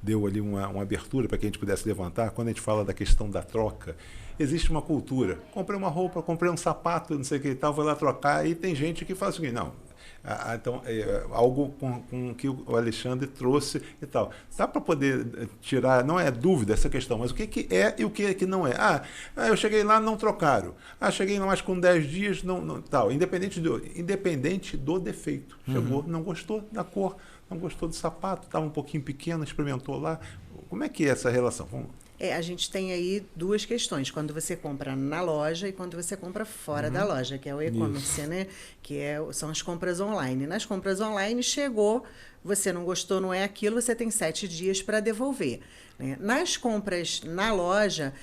deu ali uma abertura para que a gente pudesse levantar, quando a gente fala da questão da troca. Existe uma cultura. Comprei uma roupa, comprei um sapato, não sei o que e tal, vou lá trocar, e tem gente que faz o seguinte, não. Então, algo com que o Alexandre trouxe e tal. Dá para poder tirar, não é dúvida essa questão, mas o que é e o que não é. Eu cheguei lá, não trocaram. Cheguei lá mais com 10 dias, não tal. Independente do defeito. Chegou, não gostou da cor, não gostou do sapato, estava um pouquinho pequeno, experimentou lá. Como é que é essa relação? A gente tem aí 2 questões, quando você compra na loja e quando você compra fora da loja, que é o e-commerce, né? São as compras online. Nas compras online, chegou, você não gostou, não é aquilo, você tem 7 dias para devolver. Né? Nas compras na loja,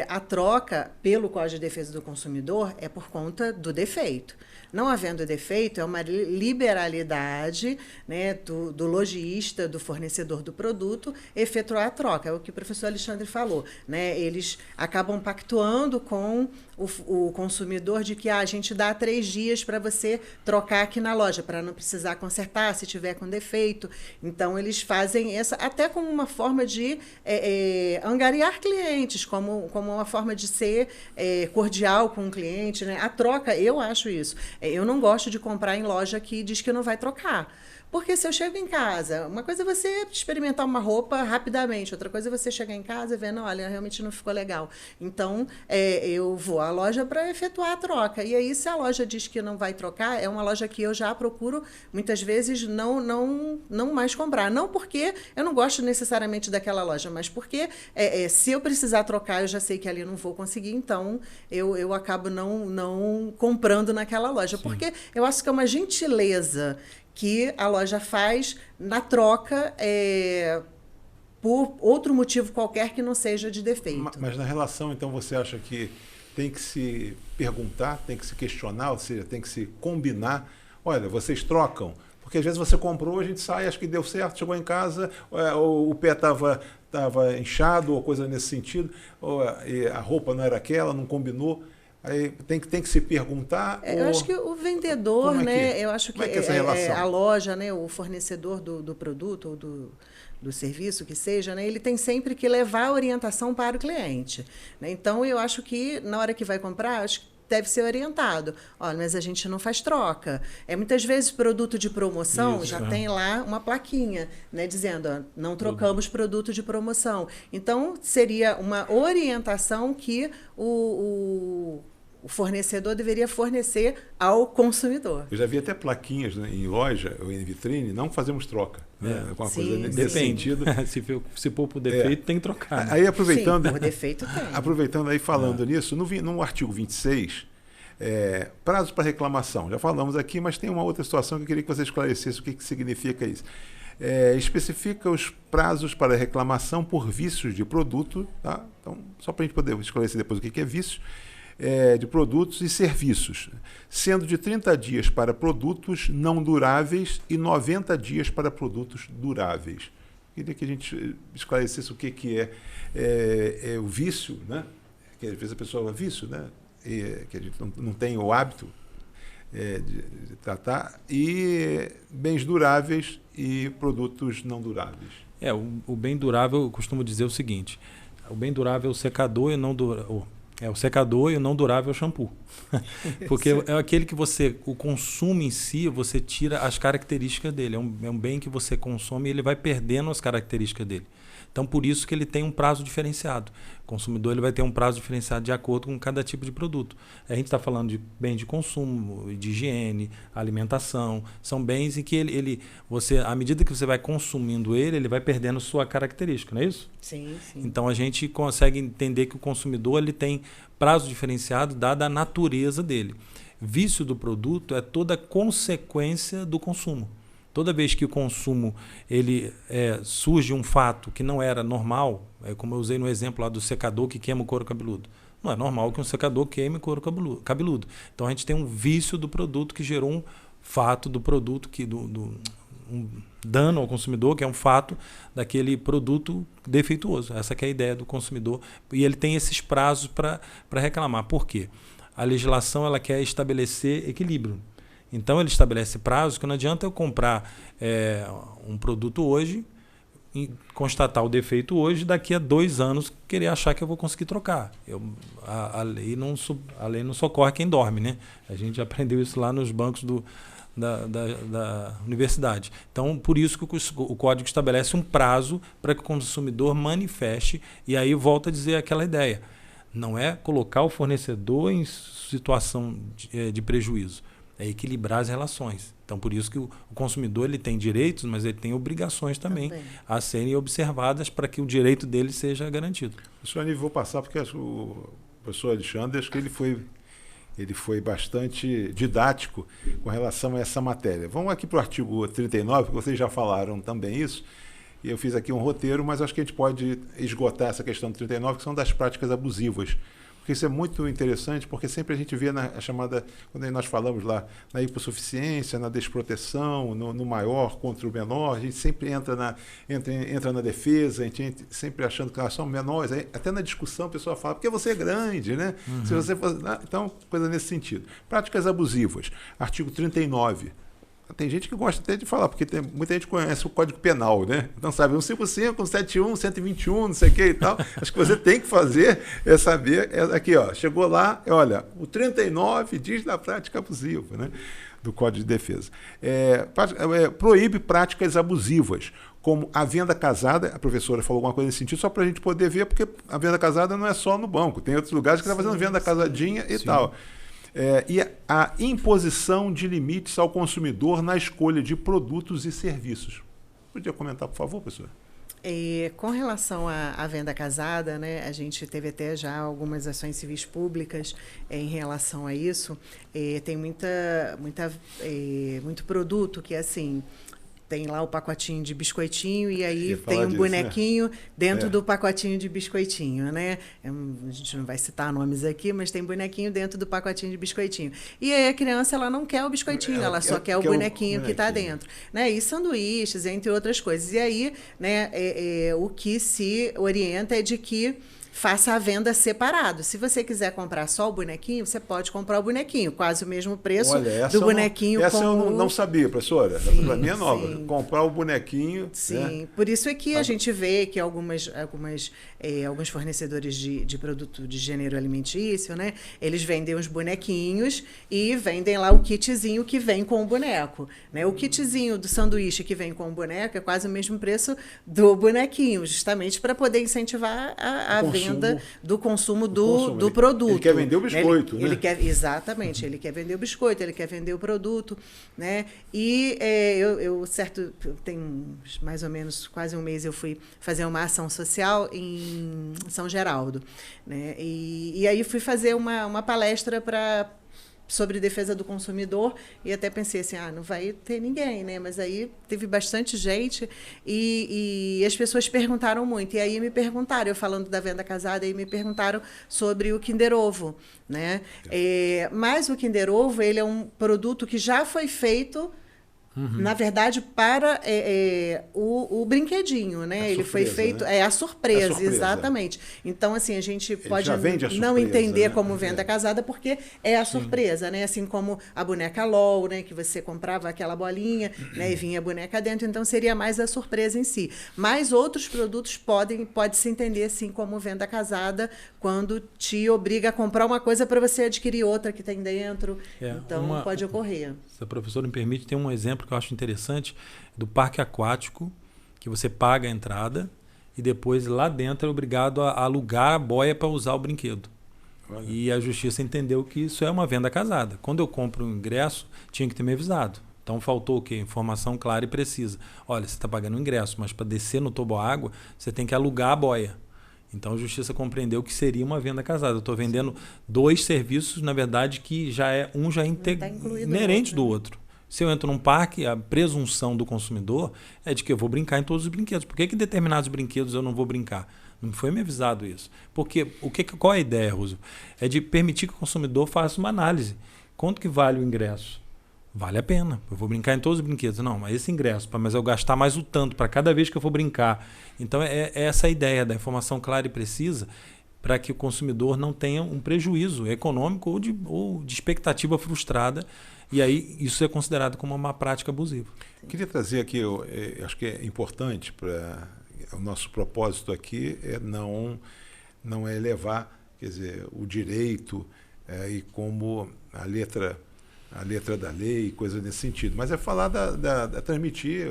a troca pelo Código de Defesa do Consumidor é por conta do defeito. Não havendo defeito, é uma liberalidade, né, do lojista, do fornecedor do produto, efetuar a troca. É o que o professor Alexandre falou. Né? Eles acabam pactuando com o consumidor de que a gente dá 3 dias para você trocar aqui na loja, para não precisar consertar se tiver com defeito. Então, eles fazem essa até como uma forma de angariar clientes, como uma forma de ser cordial com o cliente. Né? A troca, eu acho isso. Eu não gosto de comprar em loja que diz que não vai trocar. Porque se eu chego em casa, uma coisa é você experimentar uma roupa rapidamente, outra coisa é você chegar em casa e ver, não, olha, realmente não ficou legal. Então, eu vou à loja para efetuar a troca. E aí, se a loja diz que não vai trocar, é uma loja que eu já procuro, muitas vezes, não mais comprar. Não porque eu não gosto necessariamente daquela loja, mas porque se eu precisar trocar, eu já sei que ali não vou conseguir, então eu acabo não comprando naquela loja. Sim. Porque eu acho que é uma gentileza que a loja faz na troca por outro motivo qualquer que não seja de defeito. Mas na relação, então, você acha que tem que se perguntar, tem que se questionar, ou seja, tem que se combinar? Olha, vocês trocam? Porque às vezes você comprou, a gente sai, acho que deu certo, chegou em casa, o pé estava inchado, ou coisa nesse sentido, e a roupa não era aquela, não combinou. Aí tem que se perguntar. Eu acho que o vendedor, né? Eu acho que essa relação? A loja, né? O fornecedor do produto ou do serviço que seja, né? Ele tem sempre que levar a orientação para o cliente. Né? Então, eu acho que na hora que vai comprar, acho que deve ser orientado. Olha, mas a gente não faz troca. Muitas vezes produto de promoção já tem lá uma plaquinha, né, dizendo, ó, não trocamos produto de promoção. Então, seria uma orientação que o fornecedor deveria fornecer ao consumidor. Eu já vi até plaquinhas, né, em loja ou em vitrine, não fazemos troca. Né? Alguma coisa nesse sentido. Se for por defeito, tem que trocar. Aí aproveitando, sim, por defeito tem. Aproveitando aí, falando nisso, no artigo 26, prazos para reclamação. Já falamos aqui, mas tem uma outra situação que eu queria que você esclarecesse o que significa isso. Especifica os prazos para reclamação por vícios de produto, tá? Então, só para a gente poder esclarecer depois o que é vício, de produtos e serviços, sendo de 30 dias para produtos não duráveis e 90 dias para produtos duráveis. Queria que a gente esclarecesse o que é o vício, né? Que às vezes a pessoa fala vício, né? Que a gente não tem o hábito. de tratar, e bens duráveis e produtos não duráveis. O bem durável, eu costumo dizer o seguinte: o bem durável é o secador e não durável. O secador e o não durável é o shampoo. Porque é aquele que o consumo em si, você tira as características dele. É um bem que você consome e ele vai perdendo as características dele. Então, por isso que ele tem um prazo diferenciado. O consumidor ele vai ter um prazo diferenciado de acordo com cada tipo de produto. A gente está falando de bem de consumo, de higiene, alimentação. São bens em que você, à medida que você vai consumindo ele vai perdendo sua característica, não é isso? Sim, sim. Então, a gente consegue entender que o consumidor ele tem prazo diferenciado dada a natureza dele. Vício do produto é toda consequência do consumo. Toda vez que o consumo surge um fato que não era normal, como eu usei no exemplo lá do secador que queima o couro cabeludo. Não é normal que um secador queime o couro cabeludo. Então a gente tem um vício do produto que gerou um fato do produto, um dano ao consumidor, que é um fato daquele produto defeituoso. Essa que é a ideia do consumidor. E ele tem esses prazos para reclamar. Por quê? A legislação ela quer estabelecer equilíbrio. Então, ele estabelece prazos que não adianta eu comprar um produto hoje, constatar o defeito hoje, daqui a 2 anos querer achar que eu vou conseguir trocar. A lei não socorre quem dorme, né? A gente aprendeu isso lá nos bancos da universidade. Então, por isso que o código estabelece um prazo para que o consumidor manifeste, e aí volta a dizer aquela ideia. Não é colocar o fornecedor em situação de prejuízo. É equilibrar as relações. Então, por isso que o consumidor ele tem direitos, mas ele tem obrigações também a serem observadas para que o direito dele seja garantido. Professor Anísio, vou passar porque o professor Alexandre, acho que ele foi bastante didático com relação a essa matéria. Vamos aqui para o artigo 39, que vocês já falaram também isso, e eu fiz aqui um roteiro, mas acho que a gente pode esgotar essa questão do 39, que são das práticas abusivas. Porque isso é muito interessante, porque sempre a gente vê a chamada, quando nós falamos lá na hipossuficiência, na desproteção, no maior contra o menor, a gente sempre entra na defesa, a gente sempre achando que elas são menores. Aí, até na discussão a pessoa fala, porque você é grande, né? Uhum. Se você for, então, coisa nesse sentido. Práticas abusivas, artigo 39. Tem gente que gosta até de falar, porque muita gente conhece o Código Penal, né? Então, sabe, 155, 171, 121, não sei o que e tal. Acho que você tem que fazer saber. Aqui, ó, chegou lá, olha, o 39 diz da prática abusiva, né? Do Código de Defesa. Proíbe práticas abusivas, como a venda casada. A professora falou alguma coisa nesse sentido, só para a gente poder ver, porque a venda casada não é só no banco, tem outros lugares que estão fazendo venda casadinha e tal. E a imposição de limites ao consumidor na escolha de produtos e serviços. Podia comentar, por favor, professor? Com relação à venda casada, né, a gente teve até já algumas ações civis públicas em relação a isso. Tem muito produto que, assim, tem lá o pacotinho de biscoitinho e aí tem um bonequinho, né, dentro do pacotinho de biscoitinho, né? A gente não vai citar nomes aqui, mas tem bonequinho dentro do pacotinho de biscoitinho. E aí a criança ela não quer o biscoitinho, ela só quer o bonequinho que está dentro, né? E sanduíches, entre outras coisas. E aí, né, o que se orienta é de que faça a venda separado. Se você quiser comprar só o bonequinho, você pode comprar o bonequinho, quase o mesmo preço do bonequinho. Essa eu não sabia, professora. Essa para mim é nova. Sim. Comprar o bonequinho. Sim, né? Por isso é que a gente vê que alguns fornecedores de produto de gênero alimentício, né, eles vendem os bonequinhos e vendem lá o kitzinho que vem com o boneco, né? O kitzinho do sanduíche que vem com o boneco é quase o mesmo preço do bonequinho, justamente para poder incentivar a venda do consumo do produto. Ele quer vender o biscoito, né? Exatamente, ele quer vender o biscoito, ele quer vender o produto, né? E tem mais ou menos quase um mês eu fui fazer uma ação social em São Geraldo, né? E aí fui fazer uma palestra sobre defesa do consumidor e até pensei assim, não vai ter ninguém, né? Mas aí teve bastante gente e as pessoas perguntaram muito. E aí me perguntaram, eu falando da venda casada, aí me perguntaram sobre o Kinder Ovo, né? Mas o Kinder Ovo, ele é um produto que já foi feito na verdade, para o brinquedinho, né? A Ele foi surpresa, feito... né? É a surpresa, É a surpresa. exatamente. Então, assim, a gente pode já vende a não surpresa, entender né? como venda casada, porque é a surpresa, né? Assim como a boneca LOL, né? Que você comprava aquela bolinha, né? E vinha a boneca dentro. Então, seria mais a surpresa em si. Mas outros produtos pode-se entender, assim, como venda casada, quando te obriga a comprar uma coisa para você adquirir outra que tem dentro. Então, pode ocorrer. Se a professora me permite, tem um exemplo que eu acho interessante do parque aquático, que você paga a entrada e depois lá dentro é obrigado a alugar a boia para usar o brinquedo. Olha. E a justiça entendeu que isso é uma venda casada. Quando eu compro um ingresso, tinha que ter me avisado. Então faltou o quê? Informação clara e precisa. Olha, você está pagando o ingresso, mas para descer no toboágua, você tem que alugar a boia. Então a justiça compreendeu que seria uma venda casada. Eu estou vendendo dois serviços, na verdade, que já é inerente do outro. Se eu entro num parque, a presunção do consumidor é de que eu vou brincar em todos os brinquedos. Por que determinados brinquedos eu não vou brincar? Não foi me avisado isso. Porque qual é a ideia, Rússio? É de permitir que o consumidor faça uma análise. Quanto que vale o ingresso? Vale a pena. Eu vou brincar em todos os brinquedos. Não, mas esse ingresso, mas eu gastar mais o tanto para cada vez que eu for brincar. Então, é essa a ideia da informação clara e precisa para que o consumidor não tenha um prejuízo econômico ou de expectativa frustrada. E aí, isso é considerado como uma prática abusiva. Queria trazer aqui, acho que é importante para o nosso propósito aqui não é levar, quer dizer, o direito e como a letra da lei, coisa nesse sentido, mas é falar transmitir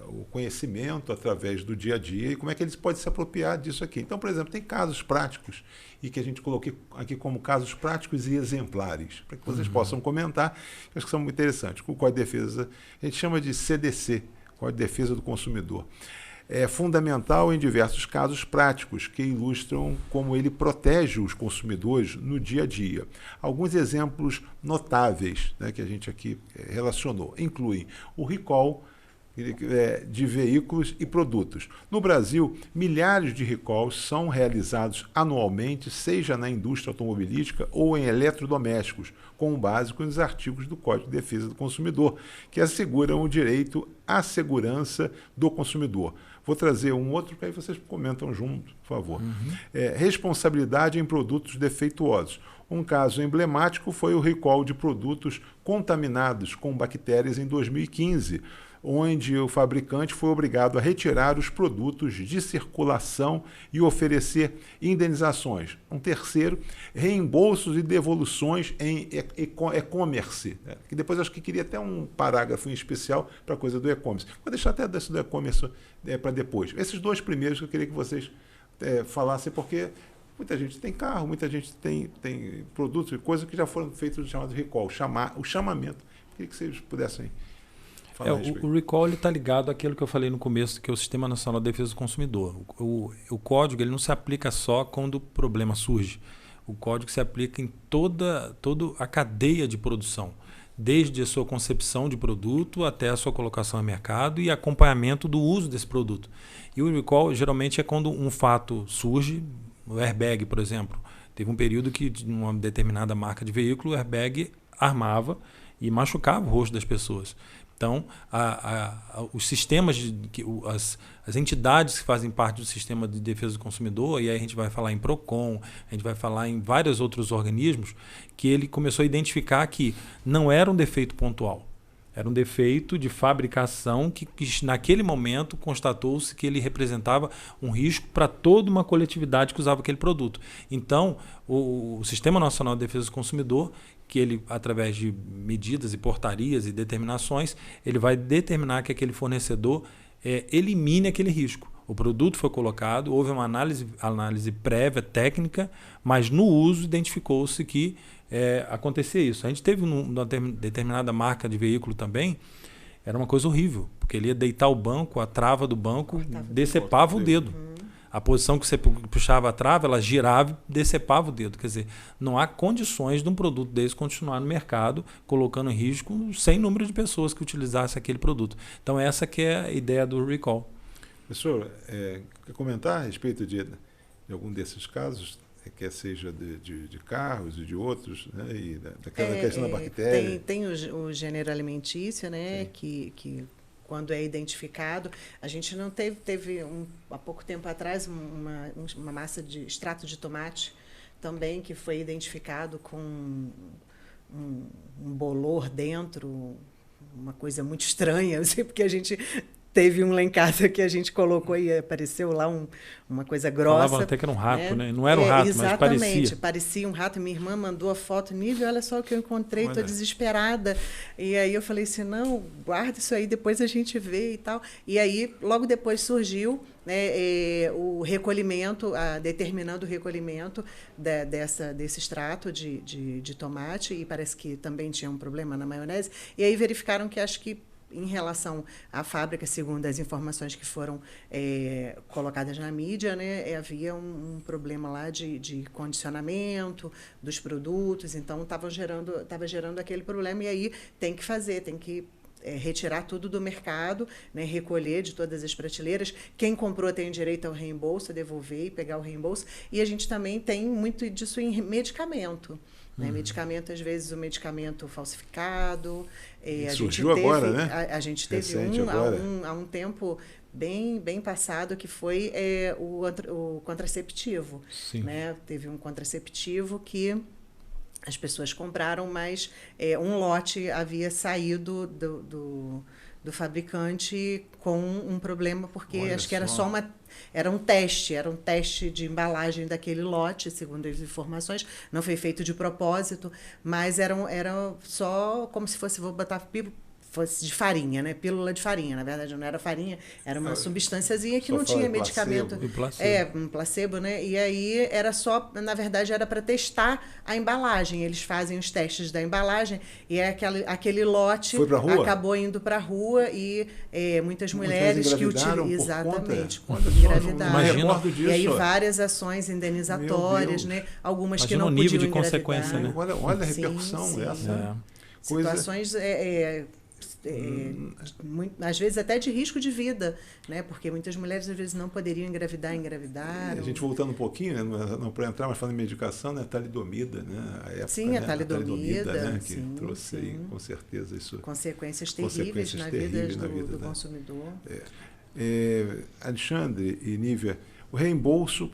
o conhecimento através do dia a dia e como é que eles podem se apropriar disso aqui. Então, por exemplo, tem casos práticos e que a gente coloquei aqui como casos práticos e exemplares, para que vocês possam comentar, que acho que são muito interessantes. O Código de Defesa, a gente chama de CDC, Código de Defesa do Consumidor. É fundamental em diversos casos práticos que ilustram como ele protege os consumidores no dia a dia. Alguns exemplos notáveis, né, que a gente aqui relacionou incluem o recall de veículos e produtos. No Brasil, milhares de recalls são realizados anualmente, seja na indústria automobilística ou em eletrodomésticos, com base nos artigos do Código de Defesa do Consumidor, que asseguram o direito à segurança do consumidor. Vou trazer um outro, que aí vocês comentam junto, por favor. Responsabilidade em produtos defeituosos. Um caso emblemático foi o recall de produtos contaminados com bactérias em 2015, onde o fabricante foi obrigado a retirar os produtos de circulação e oferecer indenizações. Um terceiro, reembolsos e devoluções em e-commerce, né? Que depois acho que queria até um parágrafo em especial para a coisa do e-commerce. Vou deixar até desse do e-commerce para depois. Esses dois primeiros que eu queria que vocês falassem, porque muita gente tem carro, muita gente tem produtos e coisas que já foram feitos do chamado recall, o chamamento. Queria que vocês pudessem o recall está ligado àquilo que eu falei no começo, que é o Sistema Nacional de Defesa do Consumidor. O código ele não se aplica só quando o problema surge. O código se aplica em toda a cadeia de produção, desde a sua concepção de produto até a sua colocação no mercado e acompanhamento do uso desse produto. E o recall geralmente é quando um fato surge, o airbag, por exemplo. Teve um período que, numa determinada marca de veículo, o airbag armava e machucava o rosto das pessoas. Então, os sistemas, as entidades que fazem parte do sistema de defesa do consumidor, e aí a gente vai falar em PROCON, a gente vai falar em vários outros organismos, que ele começou a identificar que não era um defeito pontual, era um defeito de fabricação que naquele momento constatou-se que ele representava um risco para toda uma coletividade que usava aquele produto. Então, o Sistema Nacional de Defesa do Consumidor, que ele, através de medidas e portarias e determinações, ele vai determinar que aquele fornecedor elimine aquele risco. O produto foi colocado, houve uma análise prévia, técnica, mas no uso identificou-se que acontecia isso. A gente teve uma determinada marca de veículo também, era uma coisa horrível, porque ele ia deitar o banco, a trava do banco decepava o dedo. A posição que você puxava a trava, ela girava e decepava o dedo. Quer dizer, não há condições de um produto desse continuar no mercado, colocando em risco sem número de pessoas que utilizassem aquele produto. Então, essa que é a ideia do recall. Professor, quer comentar a respeito de algum desses casos quer seja de carros e de outros, né? E daquela questão da bactéria. Tem o gênero alimentício, né? Que quando é identificado, a gente não teve há pouco tempo atrás uma massa de extrato de tomate também que foi identificado com um bolor dentro, uma coisa muito estranha, assim, porque a gente teve um lá em casa que a gente colocou e apareceu lá uma coisa grossa. Falavam até que era um rato, né? Não era um rato, mas parecia. Exatamente, parecia um rato. Minha irmã mandou a foto, Nívia, olha só o que eu encontrei, estou desesperada. E aí eu falei assim, não, guarda isso aí, depois a gente vê e tal. E aí, logo depois surgiu, né, o recolhimento, determinando o recolhimento desse extrato de tomate, e parece que também tinha um problema na maionese. E aí verificaram que, acho que, em relação à fábrica, segundo as informações que foram colocadas na mídia, né, havia um problema lá de condicionamento dos produtos, então estava gerando aquele problema, e aí tem que retirar tudo do mercado, né, recolher de todas as prateleiras. Quem comprou tem direito ao reembolso, a devolver e pegar o reembolso. E a gente também tem muito disso em medicamento. Né? Medicamento, às vezes, o medicamento falsificado. Surgiu agora, né? A gente teve há um tempo bem passado, que foi o contraceptivo. Sim. Né? Teve um contraceptivo que as pessoas compraram, mas um lote havia saído do fabricante com um problema, porque acho que era um teste de embalagem daquele lote, segundo as informações. Não foi feito de propósito, mas era só como se fosse, fosse de farinha, né? Pílula de farinha. Na verdade, não era farinha, era uma substânciazinha que não tinha medicamento. Um placebo, né? E aí era só, na verdade, era para testar a embalagem. Eles fazem os testes da embalagem e aquele lote acabou indo para a rua, e muitas mulheres que utilizam. Exatamente, engravidaram. E aí várias ações indenizatórias, né? Algumas que não podiam nível de engravidar. Consequência, né? Olha a repercussão dessa. Situações às vezes até de risco de vida, né? Porque muitas mulheres às vezes não poderiam engravidaram. A gente voltando um pouquinho, né? Não para entrar, mas falando em medicação, né? A talidomida, né? A época, sim, a talidomida, né? Que trouxe aí, com certeza, isso. Consequências terríveis na vida do consumidor. Alexandre e Nívia, o reembolso,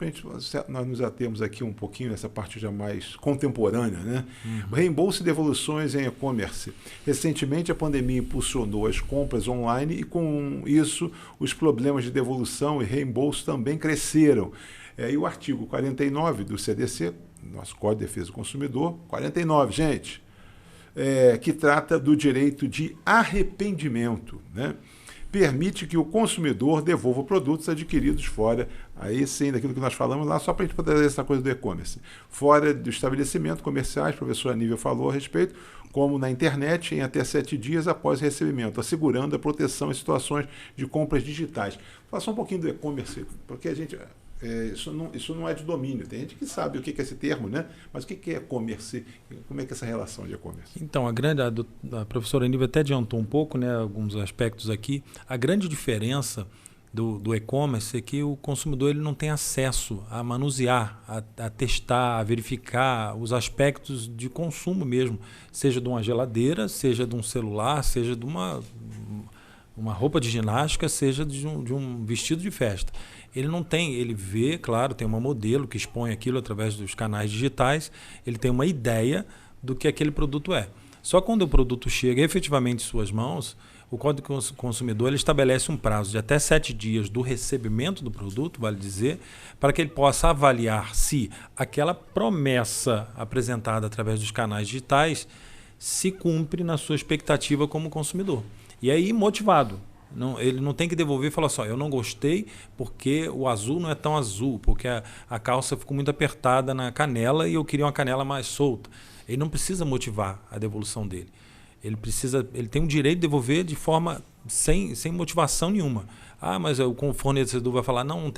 nós nos atemos aqui um pouquinho nessa parte já mais contemporânea, né? O reembolso e devoluções em e-commerce. Recentemente, a pandemia impulsionou as compras online e, com isso, os problemas de devolução e reembolso também cresceram. E o artigo 49 do CDC, nosso Código de Defesa do Consumidor, 49, gente, que trata do direito de arrependimento, né? Permite que o consumidor devolva produtos adquiridos fora, aí sim, daquilo que nós falamos lá, só para a gente poder fazer essa coisa do e-commerce, fora do estabelecimento comerciais, a professora Nívia falou a respeito, como na internet, em até 7 dias após o recebimento, assegurando a proteção em situações de compras digitais. Fala só um pouquinho do e-commerce, porque a gente... Isso não é de domínio. Tem gente que sabe o que é esse termo, né? Mas o que é e-commerce? Como é que é essa relação de e-commerce? Então, a professora Nívia até adiantou um pouco, né, alguns aspectos aqui. A grande diferença do e-commerce é que o consumidor ele não tem acesso a manusear, a testar, a verificar os aspectos de consumo mesmo, seja de uma geladeira, seja de um celular, seja de uma roupa de ginástica, seja de um vestido de festa. Ele não tem, ele vê, claro, tem uma modelo que expõe aquilo através dos canais digitais, ele tem uma ideia do que aquele produto é. Só quando o produto chega efetivamente em suas mãos, o Código do Consumidor ele estabelece um prazo de até 7 dias do recebimento do produto, vale dizer, para que ele possa avaliar se aquela promessa apresentada através dos canais digitais se cumpre na sua expectativa como consumidor. E aí, motivado. Ele não tem que devolver e falar só, eu não gostei porque o azul não é tão azul, porque a calça ficou muito apertada na canela e eu queria uma canela mais solta. Ele não precisa motivar a devolução dele. Ele tem o direito de devolver de forma sem motivação nenhuma. Mas o fornecedor vai falar, não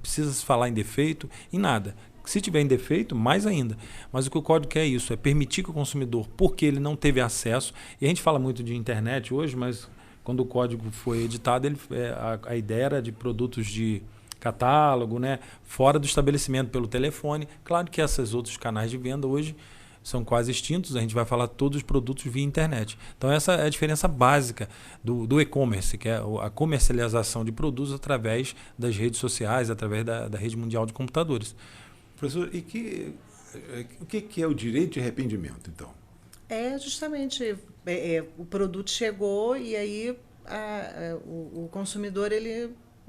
precisa se falar em defeito, em nada. Se tiver em defeito, mais ainda. Mas o que o código quer é isso, é permitir que o consumidor, porque ele não teve acesso, e a gente fala muito de internet hoje, mas quando o código foi editado, a ideia era de produtos de catálogo, né? Fora do estabelecimento, pelo telefone. Claro que esses outros canais de venda hoje são quase extintos, a gente vai falar todos os produtos via internet. Então essa é a diferença básica do e-commerce, que é a comercialização de produtos através das redes sociais, através da rede mundial de computadores. Professor, o que é o direito de arrependimento, então? É justamente, o produto chegou e aí o consumidor,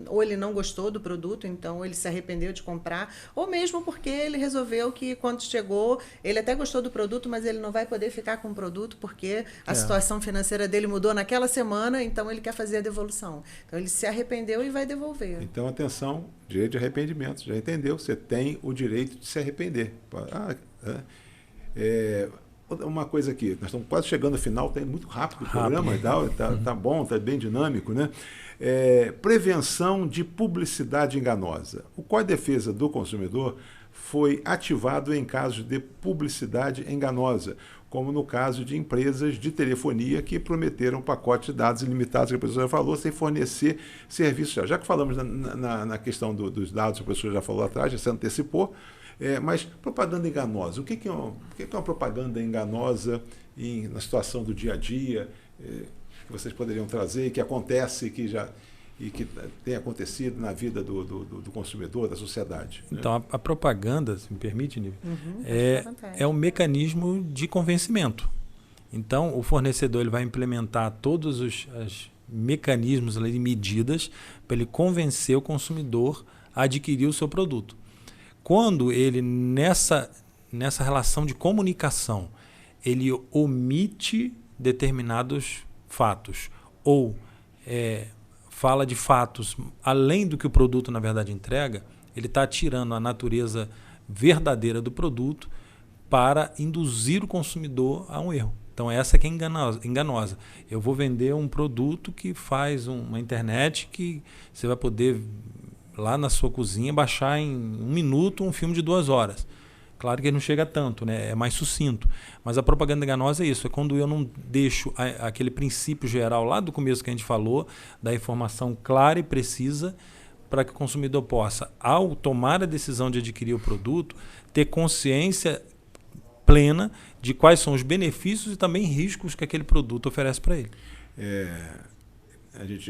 ou ele não gostou do produto, então ele se arrependeu de comprar, ou mesmo porque ele resolveu que quando chegou, ele até gostou do produto, mas ele não vai poder ficar com o produto porque a situação financeira dele mudou naquela semana, então ele quer fazer a devolução. Então ele se arrependeu e vai devolver. Então, atenção, direito de arrependimento, já entendeu? Você tem o direito de se arrepender. Uma coisa aqui, nós estamos quase chegando ao final, está indo muito rápido o programa, está bom, está bem dinâmico, né? Prevenção de publicidade enganosa. O Código de Defesa do Consumidor foi ativado em casos de publicidade enganosa, como no caso de empresas de telefonia que prometeram pacotes de dados ilimitados, que a professora falou, sem fornecer serviços. Já que falamos na questão dos dados, a professora já falou atrás, já se antecipou, mas propaganda enganosa. O que é uma propaganda enganosa na situação do dia a dia, que vocês poderiam trazer e que acontece e que tem acontecido na vida do consumidor, da sociedade? Então, né? a propaganda, se me permite, Nívia, é um mecanismo de convencimento. Então, o fornecedor ele vai implementar todos os mecanismos ali, de medidas para ele convencer o consumidor a adquirir o seu produto. Quando ele, nessa relação de comunicação, ele omite determinados fatos ou fala de fatos além do que o produto, na verdade, entrega, ele está tirando a natureza verdadeira do produto para induzir o consumidor a um erro. Então, essa que é enganosa. Eu vou vender um produto que faz uma internet que você vai poder, lá na sua cozinha, baixar em 1 minuto um filme de 2 horas. Claro que ele não chega tanto, né? É mais sucinto. Mas a propaganda enganosa é isso, é quando eu não deixo aquele princípio geral lá do começo que a gente falou, da informação clara e precisa, para que o consumidor possa, ao tomar a decisão de adquirir o produto, ter consciência plena de quais são os benefícios e também riscos que aquele produto oferece para ele.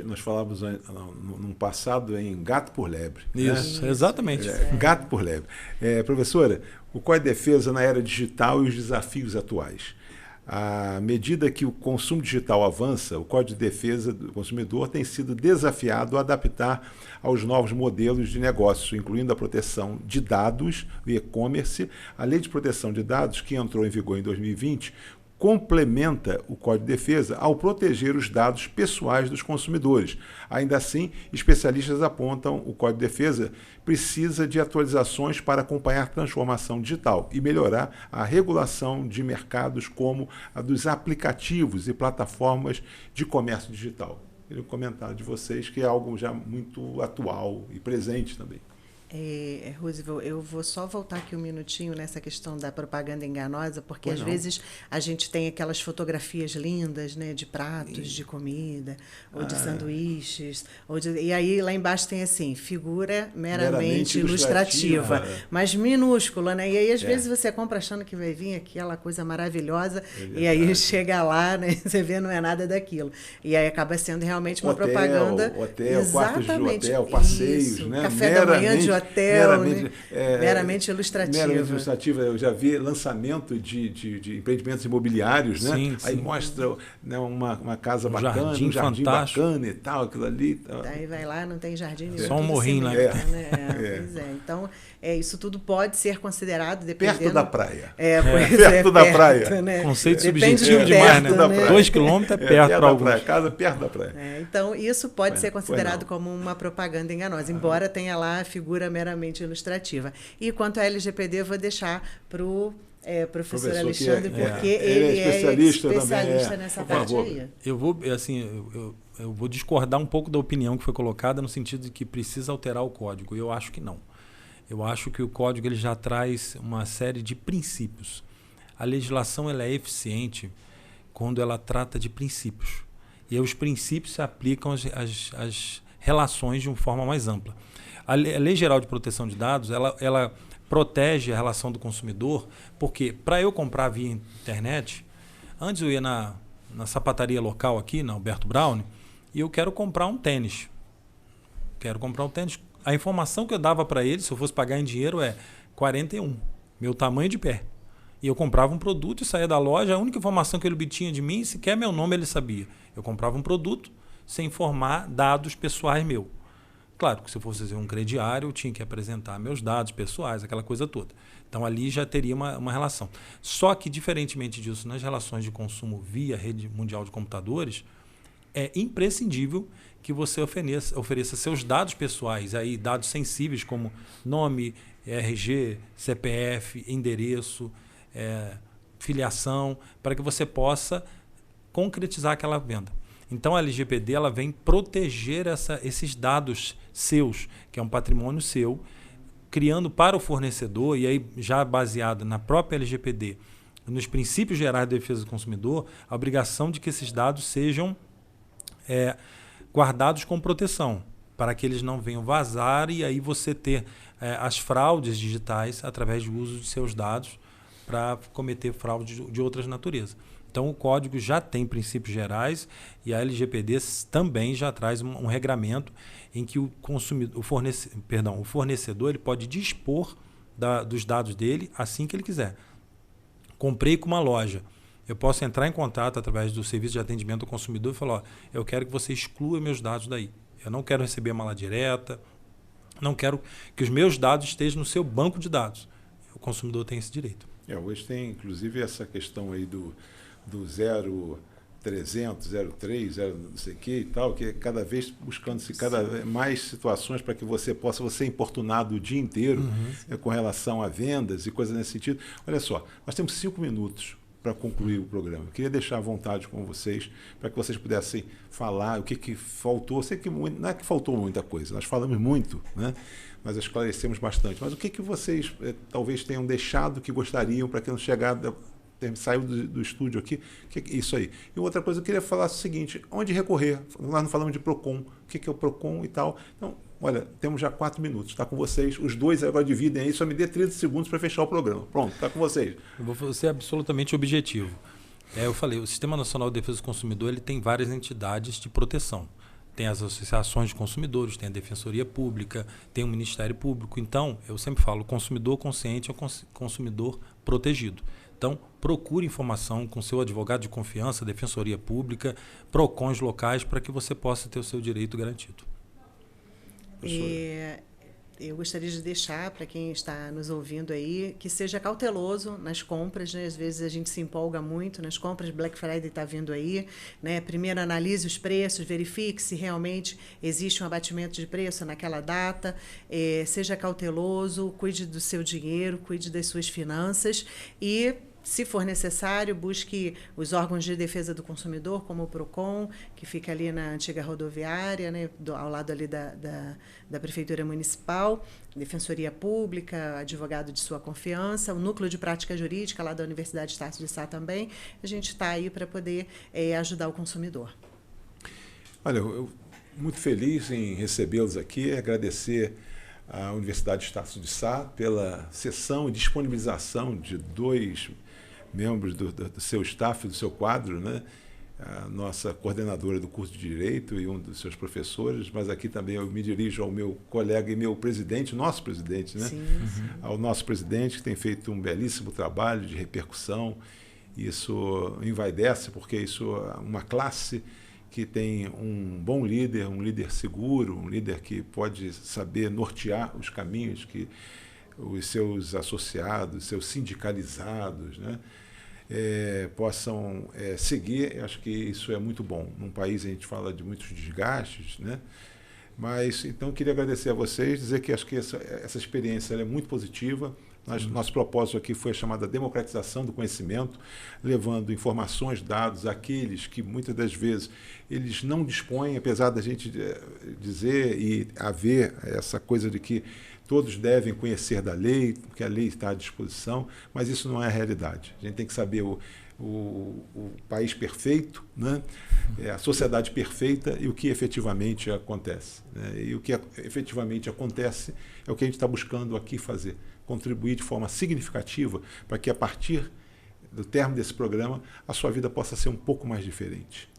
Nós falávamos num passado em gato por lebre. Isso, né? Exatamente. Gato por lebre. Professora, o Código de Defesa na era digital e os desafios atuais. À medida que o consumo digital avança, o Código de Defesa do Consumidor tem sido desafiado a adaptar aos novos modelos de negócio, incluindo a proteção de dados, o e-commerce. A Lei de Proteção de Dados, que entrou em vigor em 2020, complementa o Código de Defesa ao proteger os dados pessoais dos consumidores. Ainda assim, especialistas apontam que o Código de Defesa precisa de atualizações para acompanhar a transformação digital e melhorar a regulação de mercados como a dos aplicativos e plataformas de comércio digital. Queria um comentário de vocês, que é algo já muito atual e presente também. Roosevelt, eu vou só voltar aqui um minutinho nessa questão da propaganda enganosa, porque às vezes a gente tem aquelas fotografias lindas, né, de pratos de comida, ou de sanduíches, e aí lá embaixo tem assim, figura meramente ilustrativa, mas minúscula, né? E aí às vezes você compra achando que vai vir aquela coisa maravilhosa, e aí chega lá, né, você vê não é nada daquilo. E aí acaba sendo realmente uma propaganda. Hotel, quartos de hotel, passeios, né? Café da manhã de hotel, meramente ilustrativa. Meramente ilustrativa. Eu já vi lançamento de empreendimentos imobiliários, né? Sim, aí sim. mostra, né, uma casa bacana, jardim um jardim fantástico. bacana e tal, aquilo ali. Daí vai lá, não tem jardim nenhum. Só um morrinho lá. Pois é. Então, isso tudo pode ser considerado, dependendo... Perto da praia. Perto da praia. Né? Conceito Depende subjetivo de demais, perto, né? né? 2 quilômetros é perto para alguns. Casa perto da praia. Então, isso pode ser considerado como uma propaganda enganosa, embora tenha lá a figura meramente ilustrativa. E quanto à LGPD, eu vou deixar para o professor Alexandre, porque ele é especialista nessa parte aí. Eu vou discordar um pouco da opinião que foi colocada, no sentido de que precisa alterar o código. Eu acho que não. Eu acho que o código ele já traz uma série de princípios. A legislação ela é eficiente quando ela trata de princípios. E aí os princípios se aplicam às relações de uma forma mais ampla. A Lei Geral de Proteção de Dados, ela protege a relação do consumidor, porque para eu comprar via internet, antes eu ia na sapataria local aqui, na Alberto Braune, e eu quero comprar um tênis. A informação que eu dava para ele, se eu fosse pagar em dinheiro, é 41, meu tamanho de pé. E eu comprava um produto e saía da loja, a única informação que ele obtinha de mim, sequer meu nome ele sabia. Eu comprava um produto sem informar dados pessoais meus. Claro que se eu fosse fazer um crediário, eu tinha que apresentar meus dados pessoais, aquela coisa toda. Então ali já teria uma relação. Só que, diferentemente disso, nas relações de consumo via rede mundial de computadores, é imprescindível que você ofereça seus dados pessoais, aí, dados sensíveis como nome, RG, CPF, endereço, filiação, para que você possa concretizar aquela venda. Então a LGPD ela vem proteger esses dados seus, que é um patrimônio seu, criando para o fornecedor, e aí já baseado na própria LGPD, nos princípios gerais de defesa do consumidor, a obrigação de que esses dados sejam guardados com proteção, para que eles não venham vazar e aí você ter as fraudes digitais através do uso de seus dados para cometer fraude de outras naturezas. Então, o código já tem princípios gerais e a LGPD também já traz um regramento em que o fornecedor ele pode dispor dos dados dele assim que ele quiser. Comprei com uma loja. Eu posso entrar em contato através do serviço de atendimento ao consumidor e falar, ó, eu quero que você exclua meus dados daí. Eu não quero receber a mala direta, não quero que os meus dados estejam no seu banco de dados. O consumidor tem esse direito. Hoje tem, inclusive, essa questão aí do 0300, 03, 0 não sei o que e tal, que é cada vez buscando-se cada vez mais situações para que você possa ser importunado o dia inteiro com relação a vendas e coisas nesse sentido. Olha só, nós temos 5 minutos para concluir o programa. Eu queria deixar à vontade com vocês, para que vocês pudessem falar o que faltou. Sei que não é que faltou muita coisa, nós falamos muito, né? Nós esclarecemos bastante. Mas o que vocês talvez tenham deixado que gostariam para que não saiu do estúdio aqui, isso aí. E outra coisa, eu queria falar o seguinte, onde recorrer? Nós não falamos de PROCON, o que é o PROCON e tal. Então, olha, temos já 4 minutos, está com vocês. Os dois agora dividem aí, só me dê 30 segundos para fechar o programa. Pronto, está com vocês. Eu vou ser absolutamente objetivo. Eu falei, o Sistema Nacional de Defesa do Consumidor ele tem várias entidades de proteção. Tem as associações de consumidores, tem a Defensoria Pública, tem o Ministério Público. Então, eu sempre falo, o consumidor consciente é o consumidor protegido. Então, procure informação com seu advogado de confiança, Defensoria Pública, PROCONs locais, para que você possa ter o seu direito garantido. Eu gostaria de deixar para quem está nos ouvindo aí que seja cauteloso nas compras, né? Às vezes a gente se empolga muito nas compras, Black Friday está vindo aí, né? Primeiro analise os preços, verifique se realmente existe um abatimento de preço naquela data, seja cauteloso, cuide do seu dinheiro, cuide das suas finanças e, se for necessário, busque os órgãos de defesa do consumidor, como o PROCON, que fica ali na antiga rodoviária, né, ao lado ali da Prefeitura Municipal, Defensoria Pública, advogado de sua confiança, o Núcleo de Prática Jurídica, lá da Universidade Estácio de Sá também. A gente está aí para poder ajudar o consumidor. Olha, eu muito feliz em recebê-los aqui, agradecer à Universidade Estácio de Sá pela cessão e disponibilização de 2 membros do seu staff, do seu quadro, né? A nossa coordenadora do curso de Direito e um dos seus professores, mas aqui também eu me dirijo ao meu colega e meu presidente, nosso presidente, né? Sim. Ao nosso presidente, que tem feito um belíssimo trabalho de repercussão. Isso envaidece, porque isso é uma classe que tem um bom líder, um líder seguro, um líder que pode saber nortear os caminhos que os seus associados, seus sindicalizados, né, possam seguir. Eu acho que isso é muito bom. Num país a gente fala de muitos desgastes, né? Mas, então, queria agradecer a vocês, dizer que acho que essa experiência ela é muito positiva. Nosso propósito aqui foi a chamada democratização do conhecimento, levando informações, dados àqueles que muitas das vezes eles não dispõem, apesar da gente dizer e haver essa coisa de que todos devem conhecer da lei, porque a lei está à disposição, mas isso não é a realidade. A gente tem que saber o país perfeito, né? A sociedade perfeita e o que efetivamente acontece, né? E o que efetivamente acontece é o que a gente está buscando aqui fazer, contribuir de forma significativa para que a partir do término desse programa a sua vida possa ser um pouco mais diferente.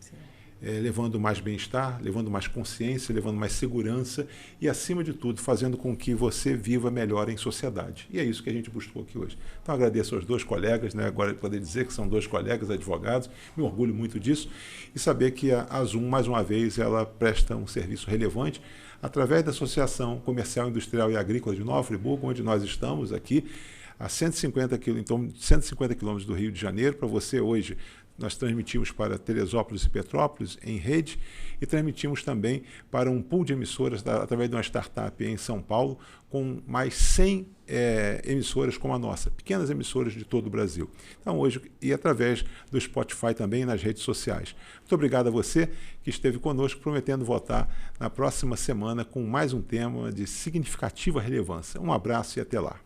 Levando mais bem-estar, levando mais consciência, levando mais segurança e, acima de tudo, fazendo com que você viva melhor em sociedade. E é isso que a gente buscou aqui hoje. Então, agradeço aos 2 colegas, né? Agora poder dizer que são 2 colegas advogados, me orgulho muito disso, e saber que a Zoom, mais uma vez, ela presta um serviço relevante através da Associação Comercial, Industrial e Agrícola de Nova Friburgo, onde nós estamos aqui, a 150 quilômetros do Rio de Janeiro. Para você hoje, nós transmitimos para Teresópolis e Petrópolis em rede e transmitimos também para um pool de emissoras através de uma startup em São Paulo, com mais 100 emissoras como a nossa, pequenas emissoras de todo o Brasil. Então hoje, e através do Spotify também nas redes sociais. Muito obrigado a você que esteve conosco, prometendo voltar na próxima semana com mais um tema de significativa relevância. Um abraço e até lá.